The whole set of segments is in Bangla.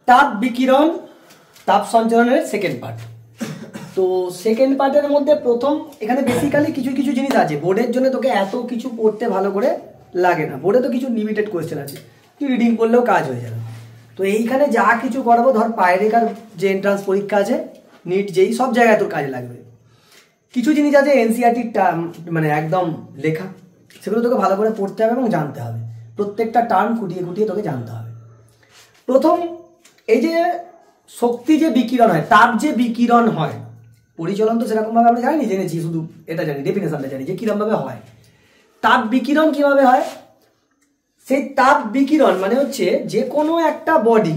তাপ বিকিরণ তাপ সঞ্চালনের সেকেন্ড পার্ট। তো সেকেন্ড পার্টের মধ্যে প্রথম এখানে বেসিক্যালি কিছু কিছু জিনিস আছে, বোর্ডের জন্য তোকে এত কিছু পড়তে ভালো করে লাগে না, বোর্ডে তো কিছু লিমিটেড কোয়েশ্চেন আছে, তুই রিডিং করলেও কাজ হয়ে যাবে। তো এইখানে যা কিছু করাবো, ধর পায়রেকার যে এন্ট্রান্স পরীক্ষা আছে, নিট যেই সব জায়গায় তোর কাজে লাগবে। কিছু জিনিস আছে এনসিইআরটির মানে একদম লেখা, সেগুলো তোকে ভালো করে পড়তে হবে এবং জানতে হবে, প্রত্যেকটা টার্ম খুঁটিয়ে খুঁটিয়ে তোকে জানতে হবে। প্রথম এই যে শক্তি যে বিকিরণ হয়, তাপ যে বিকিরণ হয়, পরিচলন তো সেরকমভাবে আমরা জানি, জেনেছি, শুধু এটা জানি, ডেফিনেশনটা জানি যে কিরকমভাবে হয়। তাপ বিকিরণ কিভাবে হয়, সেই তাপ বিকিরণ মানে হচ্ছে যে কোনো একটা বডি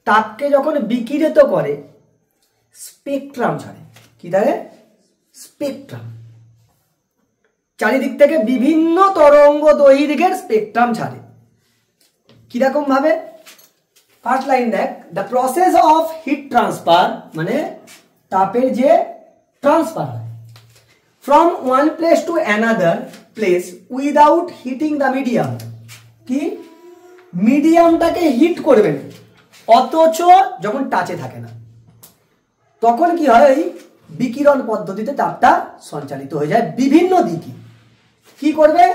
তাপকে যখন বিকিরিত করে স্পেকট্রাম ছাড়ে। কি থাকে? স্পেকট্রাম। চারিদিক থেকে বিভিন্ন তরঙ্গ দৈর্ঘ্যের স্পেকট্রাম ছাড়ে। কিরকম ভাবে? ফার্স্ট লাইন দেখ, the process of heat transfer, মানে তাপের যে ট্রান্সফার হয় from one place to another place without hitting the medium. কি? মিডিয়ামটাকে হিট করবেন অথচ যখন টাচে থাকে না, তখন কি হয়? বিকিরণ পদ্ধতিতে তাপটা সঞ্চালিত হয়ে যায় বিভিন্ন দিকে। কি করবে?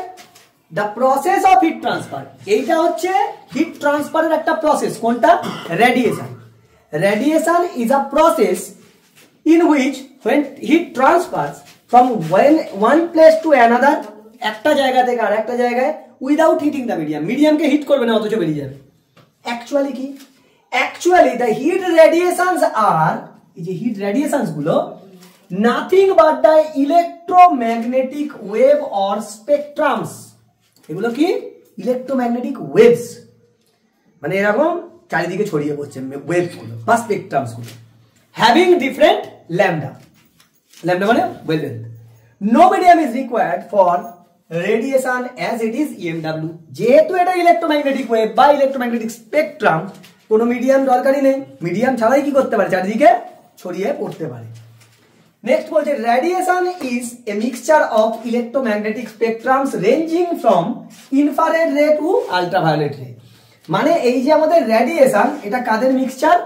The process of heat transfer, এইটা হচ্ছে হিট ট্রান্সফারের একটা প্রসেস। কোনটা? Radiation. Radiation is a process in which when heat transfers from one place to another, একটা জায়গা থেকে আর একটা জায়গায়, উইদাউট হিটিং দ্য মিডিয়াম, মিডিয়ামকে হিট করবে না অথচ বেরিয়ে যাবে। অ্যাকচুয়ালি কি? অ্যাকচুয়ালি দ্য হিট রেডিয়েশনস আর, এই যে হিট রেডিয়েশনস গুলো, nothing but the electromagnetic wave or spectrums. এগুলো কি? ইলেকট্রোম্যাগনেটিক ওয়েভস, মানে এরকম চারিদিকে ছড়িয়ে পড়ছে ওয়েভস গুলো বা স্পেকট্রামস গুলো, having different lambda. Lambda মানে wavelength. No medium is required for radiation as it is EMW. যেহেতু এটা ইলেকট্রোম্যাগনেটিক ওয়েভ বা ইলেকট্রোম্যাগনেটিক স্পেকট্রাম, কোনো মিডিয়াম দরকারই নেই, মিডিয়াম ছাড়াই কি করতে পারে? চারিদিকে ছড়িয়ে পড়তে পারে। নেক্সট বলছে, radiation is a mixture of electromagnetic স্পেকট্রামস ranging from infrared রে টু আল্ট্রাভায়োলেট রে। মানে এই যে আমাদের রেডিয়েশন, এটা কাদের মিক্সচার?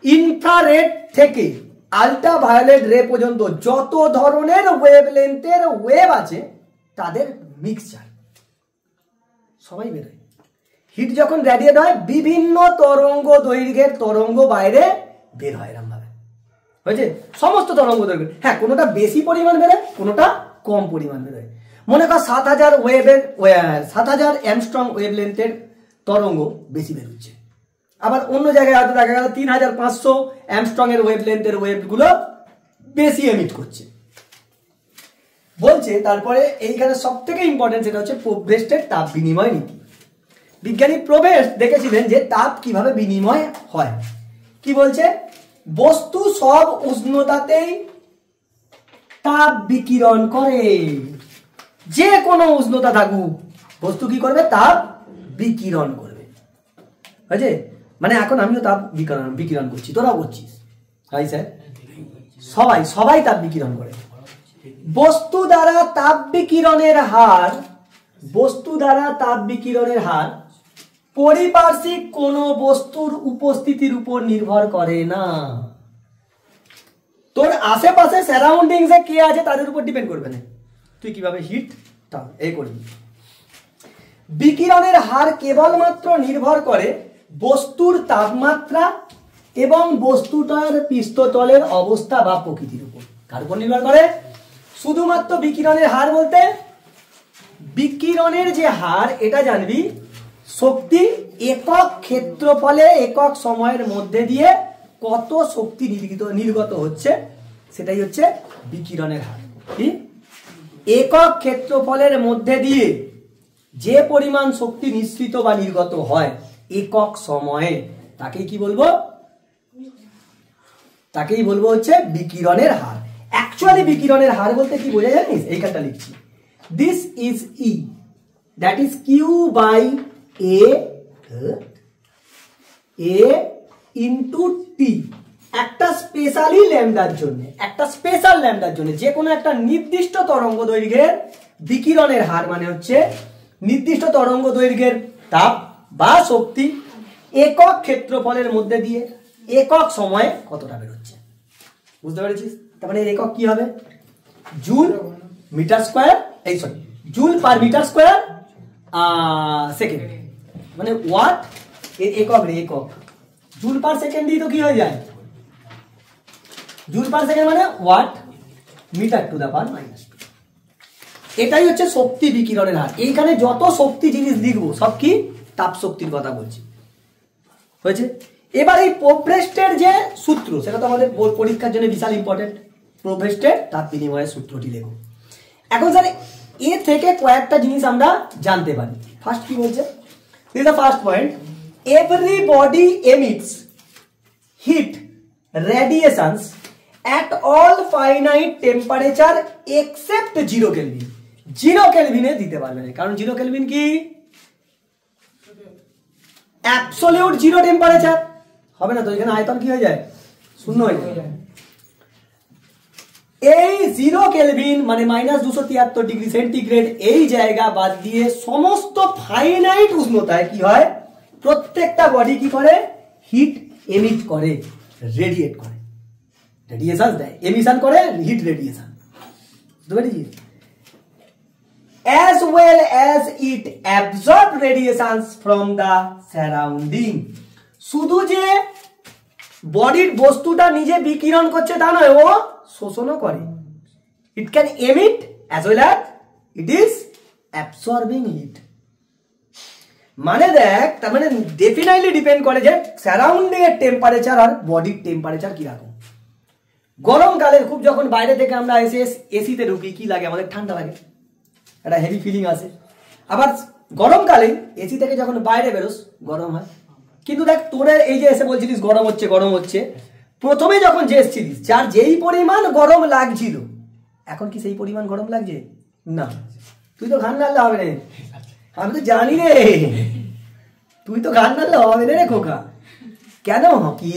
ইনফ্রারেড থেকে আল্ট্রাভায়োলেট রে পর্যন্ত যত ধরনের ওয়েভলেন্থের ওয়েভ আছে তাদের মিক্সচার, সবাই বেরোয়। হিট যখন রেডিয়েট হয়, বিভিন্ন তরঙ্গ দৈর্ঘ্যের তরঙ্গ বাইরে বের হয়, এরকম ভাবে হয়েছে সমস্ত তরঙ্গ দৈর্ঘ্য। হ্যাঁ, কোনোটা বেশি পরিমাণ বেরোয়, কোনোটা কম পরিমাণ বেরোয়। মনে কর 7000 অ্যামস্ট্রং ওয়েভলেন্থের তরঙ্গ বেশি বেরোচ্ছে, আবার অন্য জায়গায় হয়তো দেখা গেল 3500 অ্যামস্ট্রং এর ওয়েভলেন্থের ওয়েভগুলো বেশি এমিট করছে। বলছে তারপরে এইখানে সব থেকে ইম্পর্টেন্ট যেটা হচ্ছে প্রোভেস্টের তাপ বিনিময় নীতি। বিজ্ঞানী প্রোভেস্ট দেখেছিলেন যে তাপ কিভাবে বিনিময় হয়। কি বলছে? বস্তু সব উষ্ণতাতেই তাপ বিকিরণ করে, যে কোনো উষ্ণতা থাকুক বস্তু কি করবে? তাপ বিকিরণ করবে। বুঝছে? মানে এখন আমিও তাপ বিকিরণ করছি, তোরাও করছিস। হাই স্যার, সবাই তাপ বিকিরণ করে। বস্তু দ্বারা তাপ বিকিরণের হার, পরিপার্শ্বিক কোন বস্তুর উপস্থিতির উপর নির্ভর করে না। তোর আশেপাশে সারাউন্ডিংস এ কে আছে তাদের উপর ডিপেন্ড করবে না তুই কিভাবে হিট এই করবি। বিকিরণের হার কেবলমাত্র নির্ভর করে বস্তুর তাপমাত্রা এবং বস্তুটার পৃষ্ঠতলের অবস্থা বা প্রকৃতির উপর। কার উপর নির্ভর করে? শুধুমাত্র বিকিরণের হার বলতে বিকিরণের যে হার, এটা জানবি শক্তি একক ক্ষেত্রফলে একক সময়ের মধ্যে দিয়ে কত শক্তি নির্গত হচ্ছে, সেটাই হচ্ছে বিকিরণের হার। কি? একক ক্ষেত্রফলের মধ্যে দিয়ে যে পরিমাণ শক্তি নিঃসৃত বা নির্গত হয় একক সময়ে, তাকেই কি বলবো? তাকেই বলবো হচ্ছে বিকিরণের হার। অ্যাকচুয়ালি বিকিরণের হার বলতে কি বোঝা জানিস? এইখানটা লিখছি, this is E, that is Q by A into T. একটা স্পেশালি ল্যামডার জন্য, যে কোনো একটা নির্দিষ্ট তরঙ্গ দৈর্ঘ্যের বিকিরণের হার মানে হচ্ছে নির্দিষ্ট তরঙ্গ দৈর্ঘ্যের তাপ বা শক্তি একক ক্ষেত্রফলের মধ্যে দিয়ে একক সময়ে কতটা বেরোচ্ছে, বুঝতে পেরেছিস? তার মানে একক কি হবে? জুল মিটার স্কোয়ার, এই sorry joule per metre square second, মানে ওয়াট এর একক রে, একক জুল পার সেকেন্ড দিয়ে তো কি হয়ে যায়, জুল পার সেকেন্ড মানে ওয়াট মিটার টু দা পাওয়ার -2। এটাই হচ্ছে শক্তি বিকিরণের হার। এইখানে যত শক্তি জিনিস লিখবো সব কি তাপ শক্তির কথা বলছি, হয়েছে? এবার এই প্রোভ্রেস্টের যে সূত্র, সেটা তো আমাদের পরীক্ষার জন্য বিশাল ইম্পর্টেন্ট। প্রোভ্রেস্টের তাপ বিনিময়ের সূত্রটি লেখো। এখন স্যার এ থেকে কয়েকটা জিনিস আমরা জানতে পারি। ফার্স্ট কি বলছে, this is the first point, every body emits heat radiations at all finite temperature except 0 kelvin. 0 কেলভিনে দিতে পারবে না, কারণ 0 কেলভিন কি অ্যাবসলিউট 0 টেম্পারেচার হবে না, তো এখানে আয়তন কি হয়ে যায়, শূন্য হয়ে যায়। এই 0 কেলভিন মানে -273 ডিগ্রি সেন্টিগ্রেড, এই জায়গা বাদ দিয়ে সমস্ত ফাইনাইট উষ্ণতায় কি হয়, প্রত্যেকটা বডি কি করে, হিট এমিট করে, রেডিয়েট করে, রেডিয়েশন দেয়, এমিশন করে, হিট রেডিয়েশন, বুঝতে পেরেছিস? as well as it absorb radiations from the surrounding। শুধু যে বডির বস্তুটা নিজে বিকিরণ করছে তা নয়, ও শোষণও করে। it can emit as well as it is absorbing heat। মানে দেখ, তার মানে ডেফিনেটলি ডিপেন্ড করে যে সারাউন্ডিং এর টেম্পারেচার আর বডির টেম্পারেচার কিরকম। গরমকালে খুব যখন বাইরে থেকে আমরা এসে এসিতে ঢুকি, কি লাগে আমাদের, ঠান্ডা লাগে, একটা হেভি ফিলিং আসে। আবার গরমকালে এসি থেকে যখন বাইরে বেরোস গরম হয়। কিন্তু দেখ তোরে এই যে এসে বলছিলিস গরম হচ্ছে গরম হচ্ছে, প্রথমে যখন যে এসেছিলিস যার যেই পরিমাণ গরম লাগছিল, এখন কি সেই পরিমাণ গরম লাগছে না? তুই তো ঘান নাড়লে হবে রে, আমি তো জানি রে, তুই তো ঘান নাড়লে হবে রে খোকা। কেন কি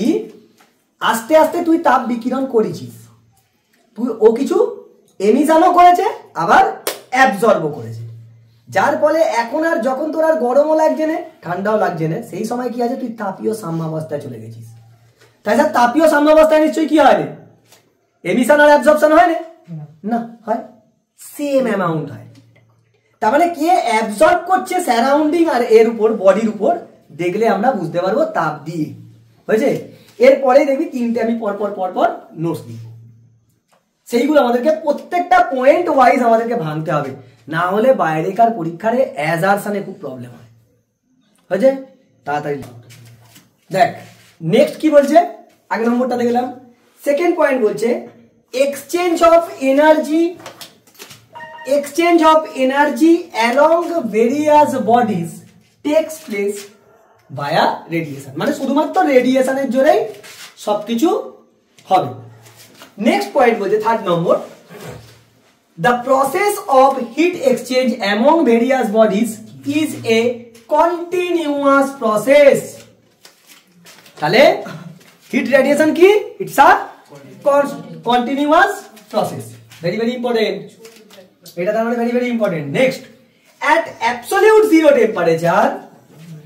আস্তে আস্তে তুই তাপ বিকিরণ করেছিস, তুই ও কিছু এমিশনও করেছে আবার অ্যাবজর্বও করেছে, যার ফলে এখন আর যখন তোর আর গরমও লাগছে না ঠান্ডাও লাগছে না, সেই সময় কি আছে, তুই তাপীয় সাম্যাবস্থায় চলে গেছিস। তাই স্যার তাপীয় সাম্যাবস্থায় নিশ্চয়ই কি হয় রে, এমিশন আর অ্যাবজর্পশন হয় না, হয় সেম অ্যামাউন্ট হয়। তার মানে কে অ্যাবজর্ব করছে সারাউন্ডিং আর এর উপর, বডির উপর, দেখলে আমরা বুঝতে পারবো তাপ দিয়ে, হয়েছে? এরপরে দেখবি তিনটে আমি পরপর নোটস দিব, সেইগুলো আমাদেরকে প্রত্যেকটা পয়েন্ট ওয়াইজ আমাদেরকে ভাঙতে হবে, না হলে বাইরেকার পরীক্ষারে অ্যাজারশনে খুব প্রবলেম হয়, হয়েছে? তাড়াতাড়ি দেখ নেক্সট কি বলছে, আগে নম্বরটা দেখলাম। সেকেন্ড পয়েন্ট বলছে exchange of energy along various bodies tax place via radiation, মানে শুধুমাত্র রেডিয়েশনের জোরেই সবকিছু হবে। নেক্সট পয়েন্ট বলছে third number, the process of heat exchange among various bodies is a continuous process. তাহলে হিট রেডিয়েশন কি, it's a continuous process, very very important, এটা তার মানে very very important. Next, at absolute 0 temperature,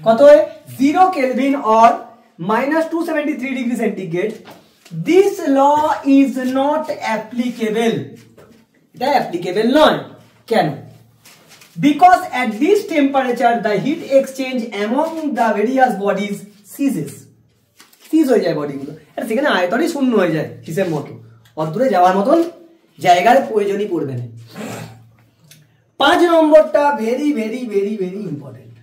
কত হয় 0 kelvin or -273 degree centigrade, this law is not applicable। এটা অ্যাপ্লিকেবল নয়, কেন? because at this temperature the heat exchange among the various bodies ceases। সিজ হয়ে যায় বডিগুলো, আর সেখানে আয়তনই শূন্য হয়ে যায় হিসেব মতো, অদূরে যাওয়ার মতন জায়গার প্রয়োজনই পড়বে না। 5 নম্বরটা very very very very important.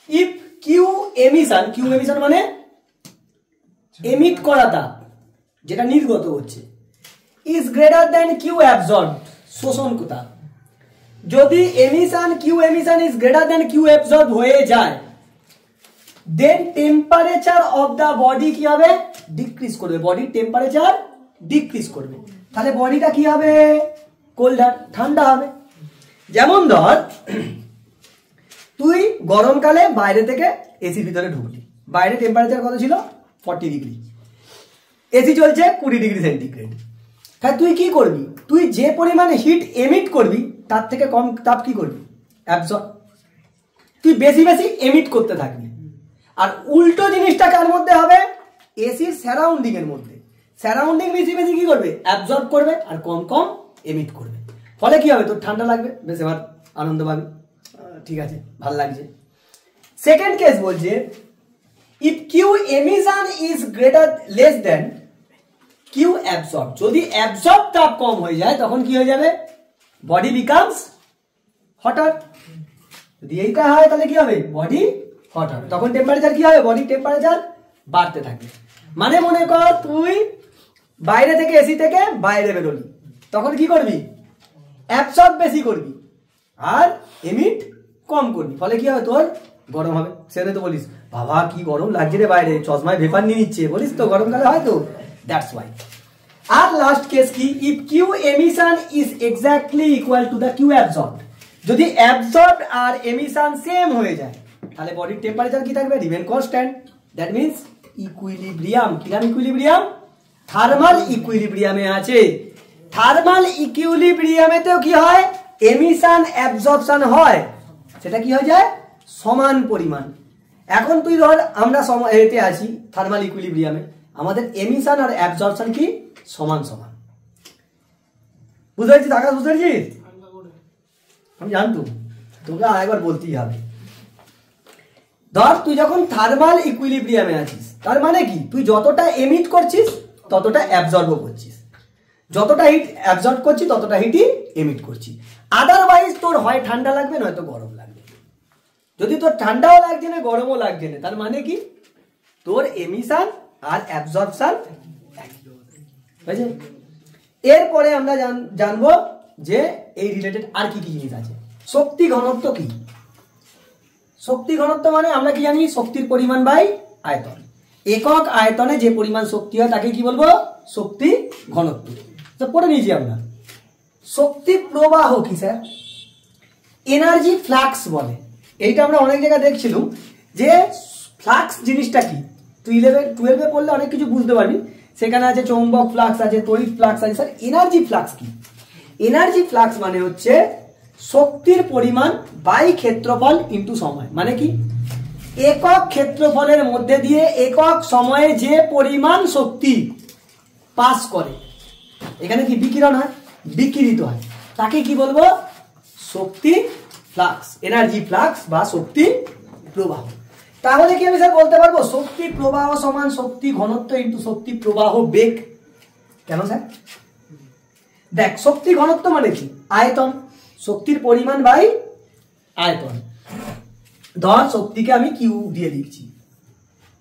If Q emission মানে এমিট করা তাপ যেটা নির্গত হচ্ছে, is greater than Q absorb, শোষণ তাপ, যদি Q emission is greater than Q absorb হয়ে যায়, then temperature of the body কি হবে, ডিক্রিজ করবে, বডির টেম্পারেচার ডিক্রিজ করবে। তাহলে বডিটা কি হবে, কোল্ডার, ঠান্ডা হবে। যেমন ধর তুই গরমকালে বাইরে থেকে এসির ভিতরে ঢুকলি, বাইরে টেম্পারেচার কত ছিল, 40 ডিগ্রি, এসি চলছে 20 ডিগ্রি সেন্টিগ্রেড। তাই তুই কি করবি, তুই যে পরিমাণে হিট এমিট করবি তার থেকে কম তাপ কি করবি, অ্যাবজর্ব, তুই বেশি বেশি এমিট করতে থাকবি। আর উল্টো জিনিসটা কার মধ্যে হবে, এসির সারাউন্ডিং এর মধ্যে। সারাউন্ডিং বেশি বেশি কি করবে, অ্যাবজর্ব করবে আর কম কম এমিট করবে। ফলে কি হবে, তোর ঠান্ডা লাগবে, বেশ এবার আনন্দ পাবি, ঠিক আছে, ভালো লাগছে। সেকেন্ড কেস বলছে if Q emission is greater less than Q absorb, যদি অ্যাবজর্ব তাপ কম হয়ে যায় তখন কি হয়ে যাবে, বডি বিকামস হটার। যদি এইটা হয় তাহলে কি হবে, বডি হটার, তখন টেম্পারেচার কি হবে, বডি টেম্পারেচার বাড়তে থাকবে। মানে মনে কর তুই বাইরে থেকে এসি থেকে বাইরে বেরোলি, তখন কি করবি, অ্যাবসর্ব বেশি করবি আর এমিট কম করবি, ফলে কি হবে, তোর গরম হবে। সেটা তো বলিস বাবা কি গরম লাগছে রে বাইরে, চশমায় ভেপার নিয়ে নিচ্ছে, বলিস তো গরমকালে হয় তো, দ্যাটস ওয়াই। আর লাস্ট কেস কি, if Q emission is exactly equal to the Q absorb, যদি অ্যাবজর্ব আর এমিশন সেম হয়ে যায় তাহলে বডির টেম্পারেচার কি থাকবে, remain constant, that means equilibrium. কিরাম ইকুইলিব্রিয়াম, থার্মাল ইকুইলিব্রিয়ামে আছে। থার্মাল ইকুইলিব্রিয়ামেতেও কি হয়, এমিশন অ্যাবজর্পশন হয়, সেটা কি হয়ে যায়, সমান পরিমাণ। এখন তুই ধর আমরা এতে আছি থার্মাল ইকুইলিব্রিয়ামে, আমাদের এমিশন আর অ্যাবজর্পশন কি সমান সমান, বুঝতে পারছিস আকাশ, বুঝতে পারছিস? আমি জানতুম, তোকে আরেকবার বলতেই হবে। ধর তুই যখন থার্মাল ইকুইলিব্রিয়ামে আছিস, তার মানে কি, তুই যতটা এমিট করছিস ততটা অ্যাবজর্ব করছিস, যতটা হিট অ্যাবজর্ব করছিস ততটা হিটই এমিট করছিস। আদারওয়াইজ তোর হয় ঠান্ডা লাগবে নয়তো গরম লাগবে। যদি তোর ঠান্ডাও লাগছে না গরমও লাগছে না, তার মানে কি, তোর এমিশন আর অ্যাবজর্পশন একই। এরপরে আমরা জানবো যে এই রিলেটেড আর কি কি জিনিস আছে। শক্তি ঘনত্ব কি, শক্তি ঘনত্ব মানে আমরা কি জানি, শক্তির পরিমাণ বাই আয়তন। একক আয়তনে যে পরিমাণ শক্তি হয় তাকে কি বলবো, শক্তি ঘনত্ব। তো পড়ে নিয়েছি আমরা। শক্তি প্রবাহ কি স্যার, এনার্জি ফ্লাক্স বলে। এইটা আমরা অনেক জায়গায় দেখছিলাম যে ফ্লাক্স জিনিসটা কি, তুই 11-12 পড়লে অনেক কিছু বুঝতে পারবি। সেখানে আছে চৌম্বক ফ্লাক্স আছে, তড়িৎ ফ্লাক্স আছে। স্যার এনার্জি ফ্লাক্স কি, এনার্জি ফ্লাক্স মানে হচ্ছে শক্তির পরিমাণ বাই ক্ষেত্রফল ইনটু সময়। মানে কি, একক ক্ষেত্রফলের মধ্যে দিয়ে একক সময়ে যে পরিমাণ শক্তি পাস করে, এখানে কি বিকিরণ হয়, বিকিরিত হয়, তাকে কি বলবো, শক্তি ফ্লাক্স, এনার্জি ফ্লাক্স বা শক্তি প্রবাহ। তাহলে কি আমি স্যার বলতে পারবো শক্তি প্রবাহ সমান শক্তি ঘনত্ব ইনটু শক্তি প্রবাহ বেগ? কেন স্যার, দেখ শক্তি ঘনত্ব মানে কি, আয়তন, শক্তির পরিমাণ বাই আয়তন। ধর শক্তিকে আমি কিউ দিয়ে লিখছি,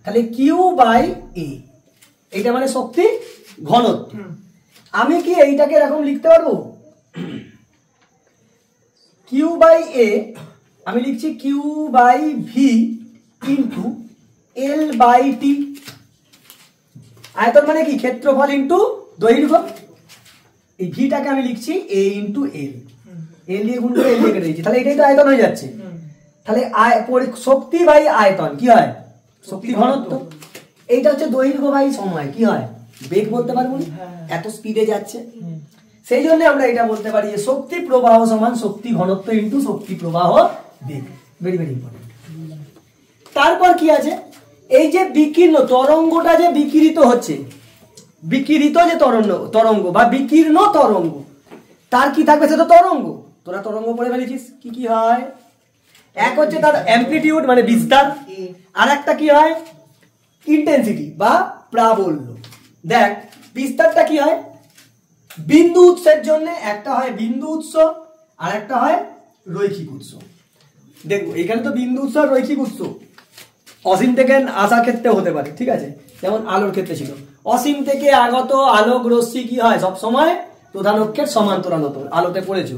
তাহলে কিউ বাই এ, এইটা মানে শক্তি ঘনত্ব। আমি কি এইটাকে এরকম লিখতে পারবো, কিউ বাই এ আমি লিখছি Q by V into L by T. আয়তন মানে কি, ক্ষেত্রফল ইন্টু দৈর্ঘ্য। এই ভিটাকে আমি লিখছি এ ইন্টু এল, এল দিয়ে গুণ করে এল দিয়ে কেটে দিচ্ছি, তাহলে এটাই তো আয়তন হয়ে যাচ্ছে। তাহলে শক্তি বাই আয়তন কি হয়, শক্তি ঘনত্ব। এইটা হচ্ছে দৈর্ঘ্য বাই সময়, কি হয়, বেগ বলতে পারবো না, এত স্পিডে যাচ্ছে। সেই জন্য আমরা এটা বলতে পারি যে শক্তি প্রবাহ সমান শক্তি ঘনত্ব ইন্টু শক্তি প্রবাহ বেগ। Very very important. তারপর কি আছে, এই যে বিকীর্ণ তরঙ্গটা যে বিকিরিত হচ্ছে, বিকিরিত যে তরঙ্গ বা বিকীর্ণ তরঙ্গ, তার কি থাকবে, সেটা তরঙ্গ। তোরা তরঙ্গ পড়ে ফেলেছিস, কি কি হয়, এক হচ্ছে তার অ্যামপ্লিটিউড মানে বিস্তার, আর একটা কি হয়, ইন্টেন্সিটি বা প্রাবল্য। দেখ বিস্তারটা কি হয়, বিন্দু উৎসের জন্য একটা হয় বিন্দু উৎস আর একটা হয় রৈখিক উৎস। দেখবো এখানে তো বিন্দু উৎস আর রৈখিক উৎস অসীম থেকে আসার ক্ষেত্রে হতে পারে, ঠিক আছে, যেমন আলোর ক্ষেত্রে ছিল, অসীম থেকে আগত আলোক রশ্মি কি হয় সব সময় প্রধান অক্ষের সমান্তরালত, আলোতে পড়েছো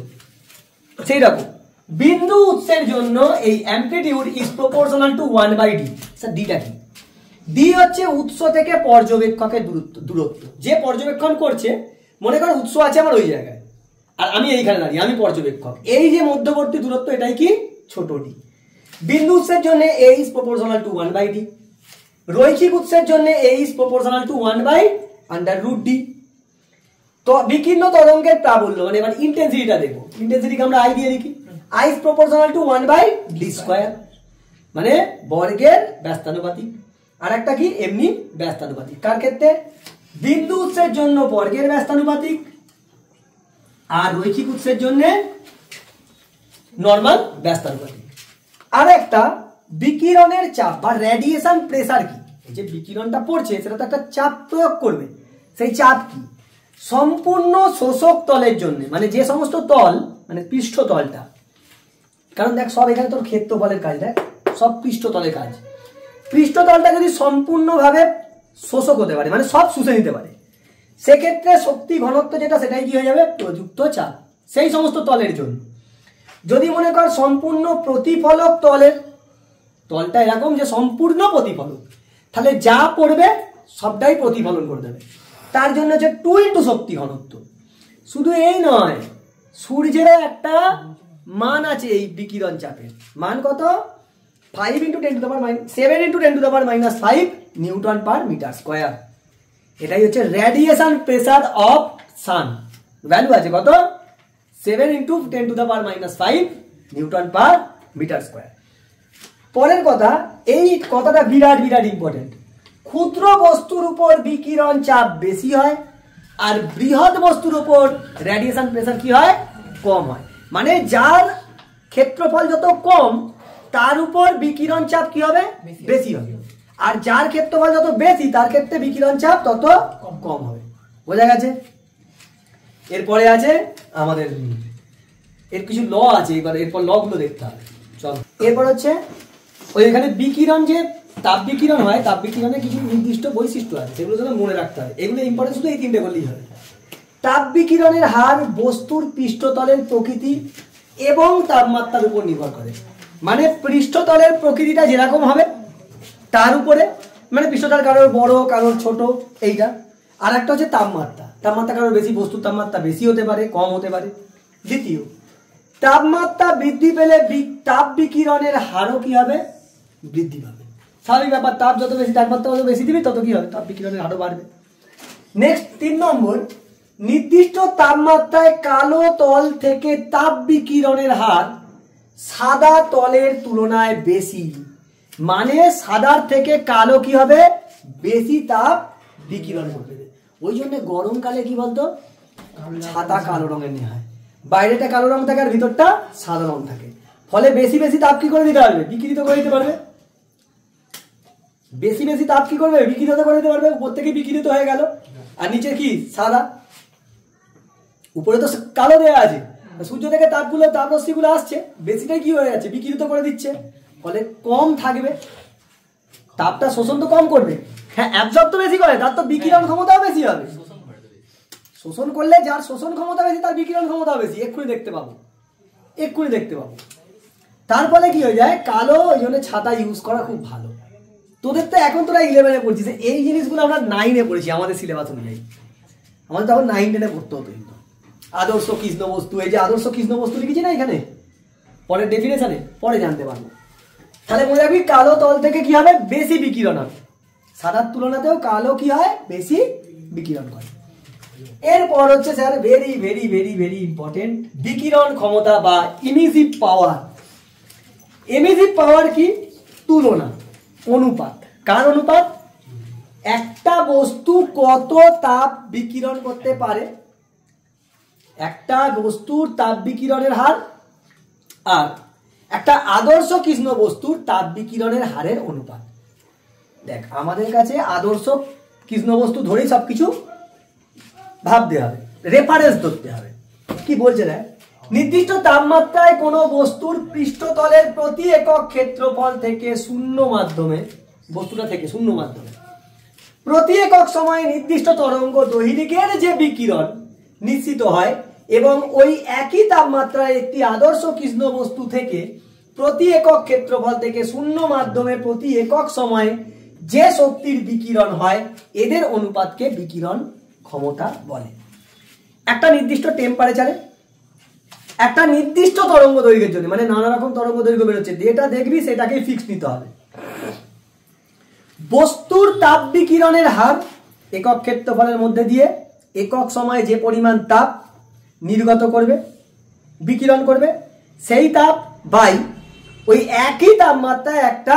সেই রকম। বিন্দু উৎসের জন্য এই amplitude is proportional to 1/d। Sir ডিটা কি, ডি হচ্ছে উৎস থেকে পর্যবেক্ষকের দূরত্ব। যে পর্যবেক্ষণ করছে, মনে করো উৎস আছে আমার ওই জায়গায় আর আমি এইখানে দাঁড়িয়ে, আমি পর্যবেক্ষক, এই যে মধ্যবর্তী দূরত্ব এটাই কি ছোট ডি। বিন্দু উৎসের জন্য এ ইজ প্রপোর্শনাল টু 1/d, রৈখিক উৎসের জন্য এ ইজ প্রপোর্শনাল টু 1/√d। তো বিকীর্ণ তরঙ্গের প্রাবল্য মানে এবার ইন্টেন্সিটিটা দেখবো, ইন্টেন্সিটিকে আমরা আই দিয়ে লিখি, I is proportional two 1/d²। মানে বর্গের ব্যস্তানুপাতিক, আর একটা কি এমনি ব্যস্তানুপাতিক। কার ক্ষেত্রে? বিন্দু উৎসের জন্য বর্গের ব্যস্তানুপাতিক, আর রৈখিক উৎসের জন্য নরমাল ব্যস্তানুপাতিক। আর একটা বিকিরণের চাপ বা রেডিয়েশন প্রেসার কি, এই যে বিকিরণটা পড়ছে সেটা তো একটা চাপ প্রয়োগ করবে, সেই চাপ কি? সম্পূর্ণ শোষক তলের জন্য, মানে যে সমস্ত তল মানে পৃষ্ঠতলটা, কারণ দেখ সব এখানে তোর ক্ষেত্রফলের কাজ, দেখ সব পৃষ্ঠতলের কাজ, পৃষ্ঠতলটা যদি সম্পূর্ণভাবে শোষক হতে পারে মানে সব শুষে নিতে পারে, সেক্ষেত্রে শক্তি ঘনত্ব যেটা সেটাই কি হয়ে যাবে? প্রযুক্ত চাপ। সেই সমস্ত তলের জন্য যদি মনে কর সম্পূর্ণ প্রতিফলক তলের, তলটা এরকম যে সম্পূর্ণ প্রতিফলক, তাহলে যা পড়বে সবটাই প্রতিফলন করে দেবে, তার জন্য হচ্ছে 2 ইন্টু শক্তি ঘনত্ব। শুধু এই নয়, সূর্যেরও একটা মান আছে এই বিকিরণ চাপের, মান কত? 5 into 10 to the power - 7 into 10 to the power -5 newton per metre square. এটাই হচ্ছে radiation pressure of sun. Value আছে কত? 7 into 10 to the power -5 newton per metre square. পরের কথা, এই কথাটা বিরাট বিরাট ইম্পর্টেন্ট। ক্ষুদ্র বস্তুর উপর বিকিরণ চাপ বেশি হয়, আর বৃহৎ বস্তুর উপর রেডিয়েশন প্রেসার কি হয়? কম হয়। মানে যার ক্ষেত্রফল যত কম তার উপর বিকিরণ চাপ কি হবে? বেশি হবে, আর যার ক্ষেত্রফল যত বেশি তার ক্ষেত্রে বিকিরণ চাপ তত কম হবে। বোঝা গেছে? এরপরে আছে আমাদের এর কিছু ল আছে, এরপর ল গুলো দেখতে হবে। চল, এরপর হচ্ছে ওই এখানে বিকিরণ, যে তাপ বিকিরণ হয়, তাপ বিকিরণের কিছু নির্দিষ্ট বৈশিষ্ট্য আছে, সেগুলো যেন মনে রাখতে হবে। এগুলো ইম্পর্টেন্ট, শুধু এই 3টে বললেই হবে। তাপ বিকিরণের হার বস্তুর পৃষ্ঠতলের প্রকৃতি এবং তাপমাত্রার উপর নির্ভর করে। মানে পৃষ্ঠতলের প্রকৃতিটা যেরকম হবে তার উপরে, মানে পৃষ্ঠতল কারোর বড় কারোর ছোট এইটা। আর একটা হচ্ছে তাপমাত্রা, তাপমাত্রা কারোর বেশি, বস্তুর তাপমাত্রা বেশি হতে পারে, কম হতে পারে। দ্বিতীয়, তাপমাত্রা বৃদ্ধি পেলে তাপ বিকিরণের হারও কি হবে? বৃদ্ধি পাবে। স্বাভাবিক ব্যাপার, তাপ যত বেশি, তাপমাত্রা যত বেশি দিবি তত কি হবে? তাপ বিকিরণের হারও বাড়বে। নেক্সট 3 নম্বর, নির্দিষ্ট তাপমাত্রায় কালো তল থেকে তাপ বিকিরণের হার সাদা তলের তুলনায় বেশি। মানে সাদার থেকে কালো কি হবে? বেশি তাপ বিকিরণ করবে। ওই জন্য গরমকালে কি বলতো, ছাতা কালো রঙের নেওয়া হয়, বাইরেটা কালো রং থাকে আর ভিতরটা সাদা রং থাকে, ফলে বেশি বেশি তাপ কি করে দিতে পারবে? বিকিরিত করে দিতে পারবে। বেশি বেশি তাপ কি করবে? বিকিরিত করে দিতে পারবে। উপর থেকে বিকিরিত হয়ে গেল, আর নিচে কি সাদা, উপরে তো কালো দেওয়া আছে, সূর্য থেকে তাপগুলো, তাপরশ্মিগুলো আসছে, বেশিটাই কি হয়ে যাচ্ছে? বিকিরিত করে দিচ্ছে, ফলে কম থাকবে, তাপটা শোষণ তো কম করবে। হ্যাঁ, অ্যাবজর্ব তো বেশি করে, তার তো বিকিরণ ক্ষমতাও বেশি হবে। শোষণ করলে যার শোষণ ক্ষমতা বেশি তার বিকিরণ ক্ষমতাও বেশি। এক্ষুনি দেখতে পাবো। তার ফলে কি হয়ে যায়? কালো। ওই জন্য ছাতা ইউজ করা খুব ভালো। তোদের তো এখন তোরা 11-এ পড়ছিস, এই জিনিসগুলো আমরা 9-এ পড়েছি আমাদের সিলেবাস অনুযায়ী। আমাদের তখন 9-10-এ পড়তে হতো। কিন্তু আদর্শ কৃষ্ণ বস্তু, এই যে আদর্শ কৃষ্ণ বস্তু লিখেছি না এখানে, পরে ডেফিনেশনে পরে জানতে পারবো। তাহলে মনে রাখবি, কালো তল থেকে কি হবে? বেশি বিকিরণ হবে। সাদার তুলনাতেও কালো কি হয়? বেশি বিকিরণ করে। এরপর হচ্ছে sir very very very very important, বিকিরণ ক্ষমতা বা ইমিসিভ পাওয়ার। ইমিসিভ পাওয়ার কি? তুলনা, অনুপাত। কার অনুপাত? একটা বস্তু কত তাপ বিকিরণ করতে পারে, একটা বস্তুর তাপ বিকিরণের হার, আর একটা আদর্শ কৃষ্ণ বস্তুর তাপ বিকিরণের হারের অনুপাত। দেখ, আমাদের কাছে আদর্শ কৃষ্ণ বস্তু ধরেই সবকিছু ভাবতে হবে, রেফারেন্স ধরতে হবে। কি বলছে দেখ, নির্দিষ্ট তাপমাত্রায় কোনো বস্তুর পৃষ্ঠতলের প্রতি একক ক্ষেত্রফল থেকে শূন্য মাধ্যমে, বস্তুটা থেকে শূন্য মাধ্যমে প্রতি একক সময়ে নির্দিষ্ট তরঙ্গ দৈর্ঘ্যের যে বিকিরণ নিশ্চিত হয়, এবং ওই একই তাপমাত্রায় একটি আদর্শ কৃষ্ণ বস্তু থেকে প্রতি একক ক্ষেত্রফল থেকে শূন্য মাধ্যমে প্রতি একক সময়ে যে শক্তির বিকিরণ হয়, এদের অনুপাতকে বিকিরণ ক্ষমতা বলে। একটা নির্দিষ্ট টেম্পারেচারে একটা নির্দিষ্ট তরঙ্গ দৈর্ঘ্যের জন্য, মানে নানা রকম তরঙ্গ দৈর্ঘ্য বেরোচ্ছে, যেটা দেখবি সেটাকে ফিক্স নিতে হবে। বস্তুর তাপ বিকিরণের হার একক ক্ষেত্রফলের মধ্যে দিয়ে একক সময়ে যে পরিমাণ তাপ নির্গত করবে, বিকিরণ করবে, সেই তাপ বাই ওই একই তাপমাত্রায় একটা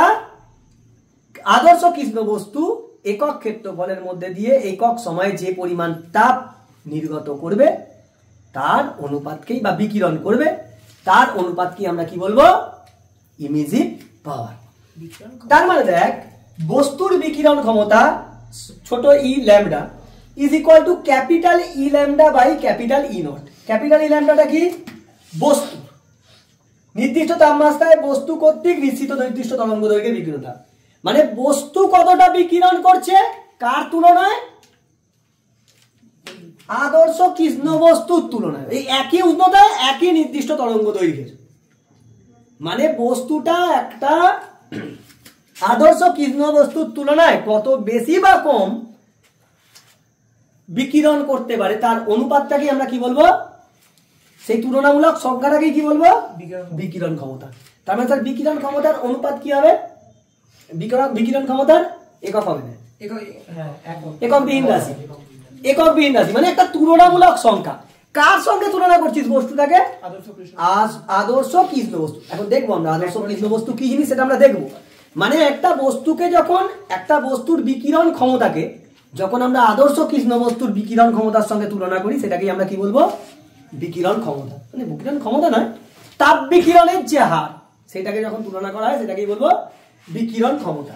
আদর্শ কৃষ্ণ বস্তু একক ক্ষেত্রফলের মধ্যে দিয়ে একক সময়ে যে পরিমাণ তাপ নির্গত করবে তার অনুপাতকেই বা বিকিরণ করবে তার অনুপাতকে আমরা কি বলবো ইমিজিভ পাওয়ার। তার মানে দেখ বস্তুর বিকিরণ ক্ষমতা ছোট E lambda is equal to capital E lambda by capital E naught. Capital E ল্যামডাটা কি বস্তু নির্দিষ্ট তাপমাত্রায় বস্তু কর্তৃক নিশ্চিত নির্দিষ্ট তরঙ্গ দৈর্ঘ্যের বিকিরণতা, মানে বস্তু কতটা বিকিরণ করছে কার তুলনায় আদর্শ কৃষ্ণ বস্তুর তুলনায় এই একই উষ্ণতায় একই নির্দিষ্ট তরঙ্গ দৈর্ঘ্যের, মানে বস্তুটা একটা আদর্শ কৃষ্ণ বস্তুর তুলনায় কত বেশি বা কম বিকিরণ করতে পারে তার অনুপাতটাকে আমরা কি বলবো সেই তুলনামূলক সংখ্যাটাকে কি বলবো বিকিরণ ক্ষমতা। তার মানে তার বিকিরণ ক্ষমতার অনুপাত কি হবে বিকিরণ ক্ষমতার একক হবে না একক বিহীন রাশি একক বিহীন রাশি মানে একটা তুলনামূলক সংখ্যা। কার সঙ্গে তুলনা করছিস বস্তুটাকে আদর্শ কৃষ্ণ বস্তু। এখন দেখবো আমরা আদর্শ কৃষ্ণ বস্তু কি জিনিস সেটা আমরা দেখবো। মানে একটা বস্তুকে যখন একটা বস্তুর বিকিরণ ক্ষমতাকে যখন আমরা আদর্শ কৃষ্ণ বস্তুর বিকিরণ ক্ষমতার সঙ্গে তুলনা করি সেটাকে আমরা কি বলবো বিকিরণ ক্ষমতা, মানে বিকিরণ ক্ষমতা নয় তাপ বিকিরণের যে হার সেটাকে যখন তুলনা করা হয় সেটাকেই বলবো বিকিরণ ক্ষমতা।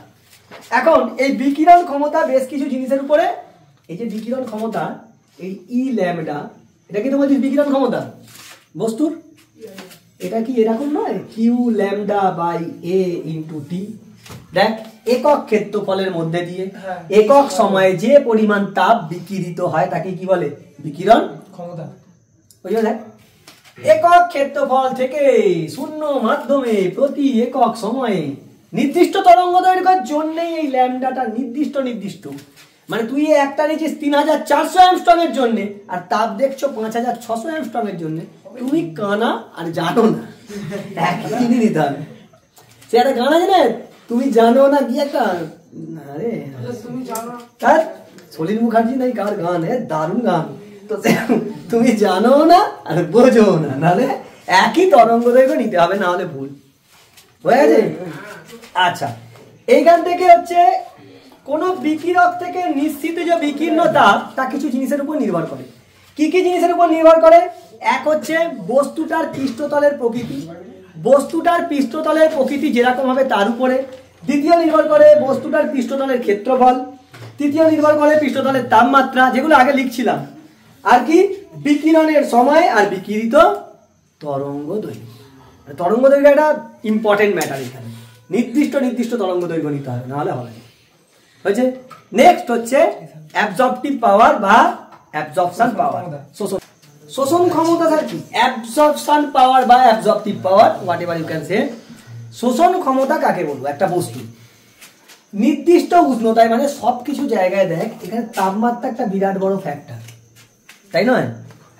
এখন এই বিকিরণ ক্ষমতা বেশ কিছু জিনিসের উপরে এই যে বিকিরণ ক্ষমতা এই ই ল্যামডা এটা কিন্তু বলছিস বিকিরণ ক্ষমতা বস্তুর এটা কি এরকম নয় Q lambda by A into T. দেখ একক ক্ষেত্রফলের মধ্যে দিয়ে একক সময়ে যে পরিমাণ তাপ বিকিরিত হয় তাকে কি বলে বিকিরণ ক্ষমতা। বুঝলো দেখ একক ক্ষেত্রফল থেকে শূন্য মাধ্যমে প্রতি একক সময়ে নির্দিষ্ট তরঙ্গ দৈর্ঘ্যের জন্য এই ল্যামডাটা নির্দিষ্ট মানে তুই একটা নিয়েছিস 3400 অ্যামস্ট্রং এর জন্য আর তাপ দেখছো 5600 অ্যামস্ট্রং এর জন্য, তুমি কানা আর জানো না একই জিনিস নিতে হবে। সে একটা গান আছে না তুমি জানো না কি একটা আরে তুমি জানো তার সলিল মুখার্জি নাই কার গান দারুণ গান তো তুমি জানো না আর বোঝো না নাহলে একই তরঙ্গ দৈর্ঘ্য নিতে হবে না হলে ভুল হয়ে গেছে। আচ্ছা এইখান থেকে হচ্ছে কোন বিকিরক থেকে নিশ্চিত যে বিকীর্ণ তাপ তা কিছু জিনিসের উপর নির্ভর করে। কি কি জিনিসের উপর নির্ভর করে? এক হচ্ছে বস্তুটার পৃষ্ঠতলের প্রকৃতি, বস্তুটার পৃষ্ঠতলের প্রকৃতি যেরকম হবে তার উপরে। দ্বিতীয় নির্ভর করে বস্তুটার পৃষ্ঠতলের ক্ষেত্রফল। তৃতীয় নির্ভর করে পৃষ্ঠতলের তাপমাত্রা যেগুলো আগে লিখছিলাম। আর কি বিকিরণের সময় আর বিকিরিত তরঙ্গ দৈর্ঘ্য। তরঙ্গ দৈর্ঘ্য একটা ইম্পর্টেন্ট ম্যাটার, এখানে নির্দিষ্ট তরঙ্গ দৈর্ঘ্য নিতে হবে নাহলে হবে না। হয়েছে। নেক্সট হচ্ছে অ্যাবজর্পটিভ পাওয়ার বা অ্যাবজর্পশন পাওয়ার, শোষণ ক্ষমতা। স্যার কি অ্যাবজর্পশন পাওয়ার বা absorptive power whatever you can say. শোষণ ক্ষমতা কাকে বলবো? একটা বস্তু নির্দিষ্ট উষ্ণতায়, মানে সবকিছু জায়গায় দেখ এখানে তাপমাত্রা একটা বিরাট বড় ফ্যাক্টর, তাই নয়?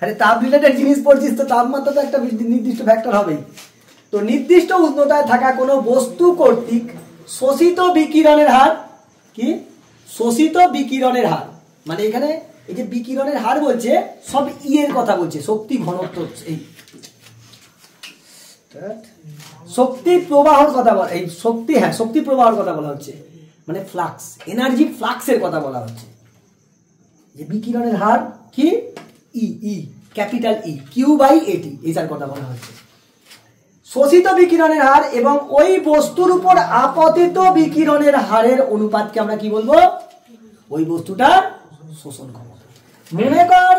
আরে তাপ রিলেটেড জিনিস পড়ছিস তো তাপমাত্রা তো একটা নির্দিষ্ট ফ্যাক্টর হবেই। তো নির্দিষ্ট উষ্ণতায় থাকা কোনো বস্তু কর্তৃক শোষিত বিকিরণের হার কি? শোষিত বিকিরণের হার, মানে এখানে এই যে বিকিরণের হার বলছে সব ই এর কথা বলছে, শক্তি ঘনত্ব, এই শক্তি প্রবাহের কথা বলা, এই শক্তি, হ্যাঁ শক্তি প্রবাহের কথা বলা হচ্ছে, মানে ফ্লাক্স, এনার্জি ফ্লাক্সের কথা বলা হচ্ছে। যে বিকিরণের হার কি? ই ই ক্যাপিটাল ই কিউ বাই এটি, এইটার কথা বলা হচ্ছে। শোষিত বিকিরণের হার এবং ওই বস্তুর উপর আপতিত বিকিরণের হারের অনুপাতকে আমরা কি বলবো? ওই বস্তুটার শোষণ ক্ষমতা। মনে কর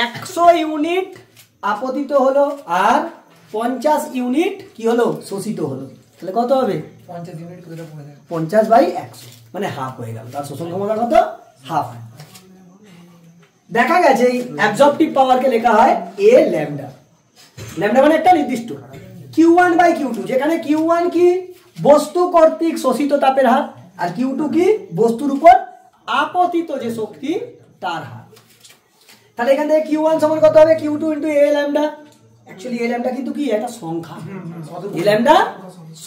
100 ইউনিট আপতিত হলো আর 50 ইউনিট কি হলো? শোষিত হলো, তাহলে কত হবে? 50 ইউনিট 50/100 মানে হাফ হয়ে গেল, তার শোষণ ক্ষমতা কত? হাফ। দেখা গেছে এই অ্যাবজর্পটিভ পাওয়ারকে লেখা হয় এ ল্যামডা। ল্যামডা মানে একটা নির্দিষ্ট Q1/Q2, যেখানে Q1 কি? বস্তু কর্তৃক শোষিত তাপের হার, আর Q2 কি? বস্তুর উপর আপতিত যে শক্তি তার হার। তাহলে এখান থেকে Q1 সমান কত হবে? Q2 ইন্টু এ ল্যামডা। অ্যাকচুয়ালি এ ল্যামডা কিন্তু কি? একটা সংখ্যা। এ ল্যামডা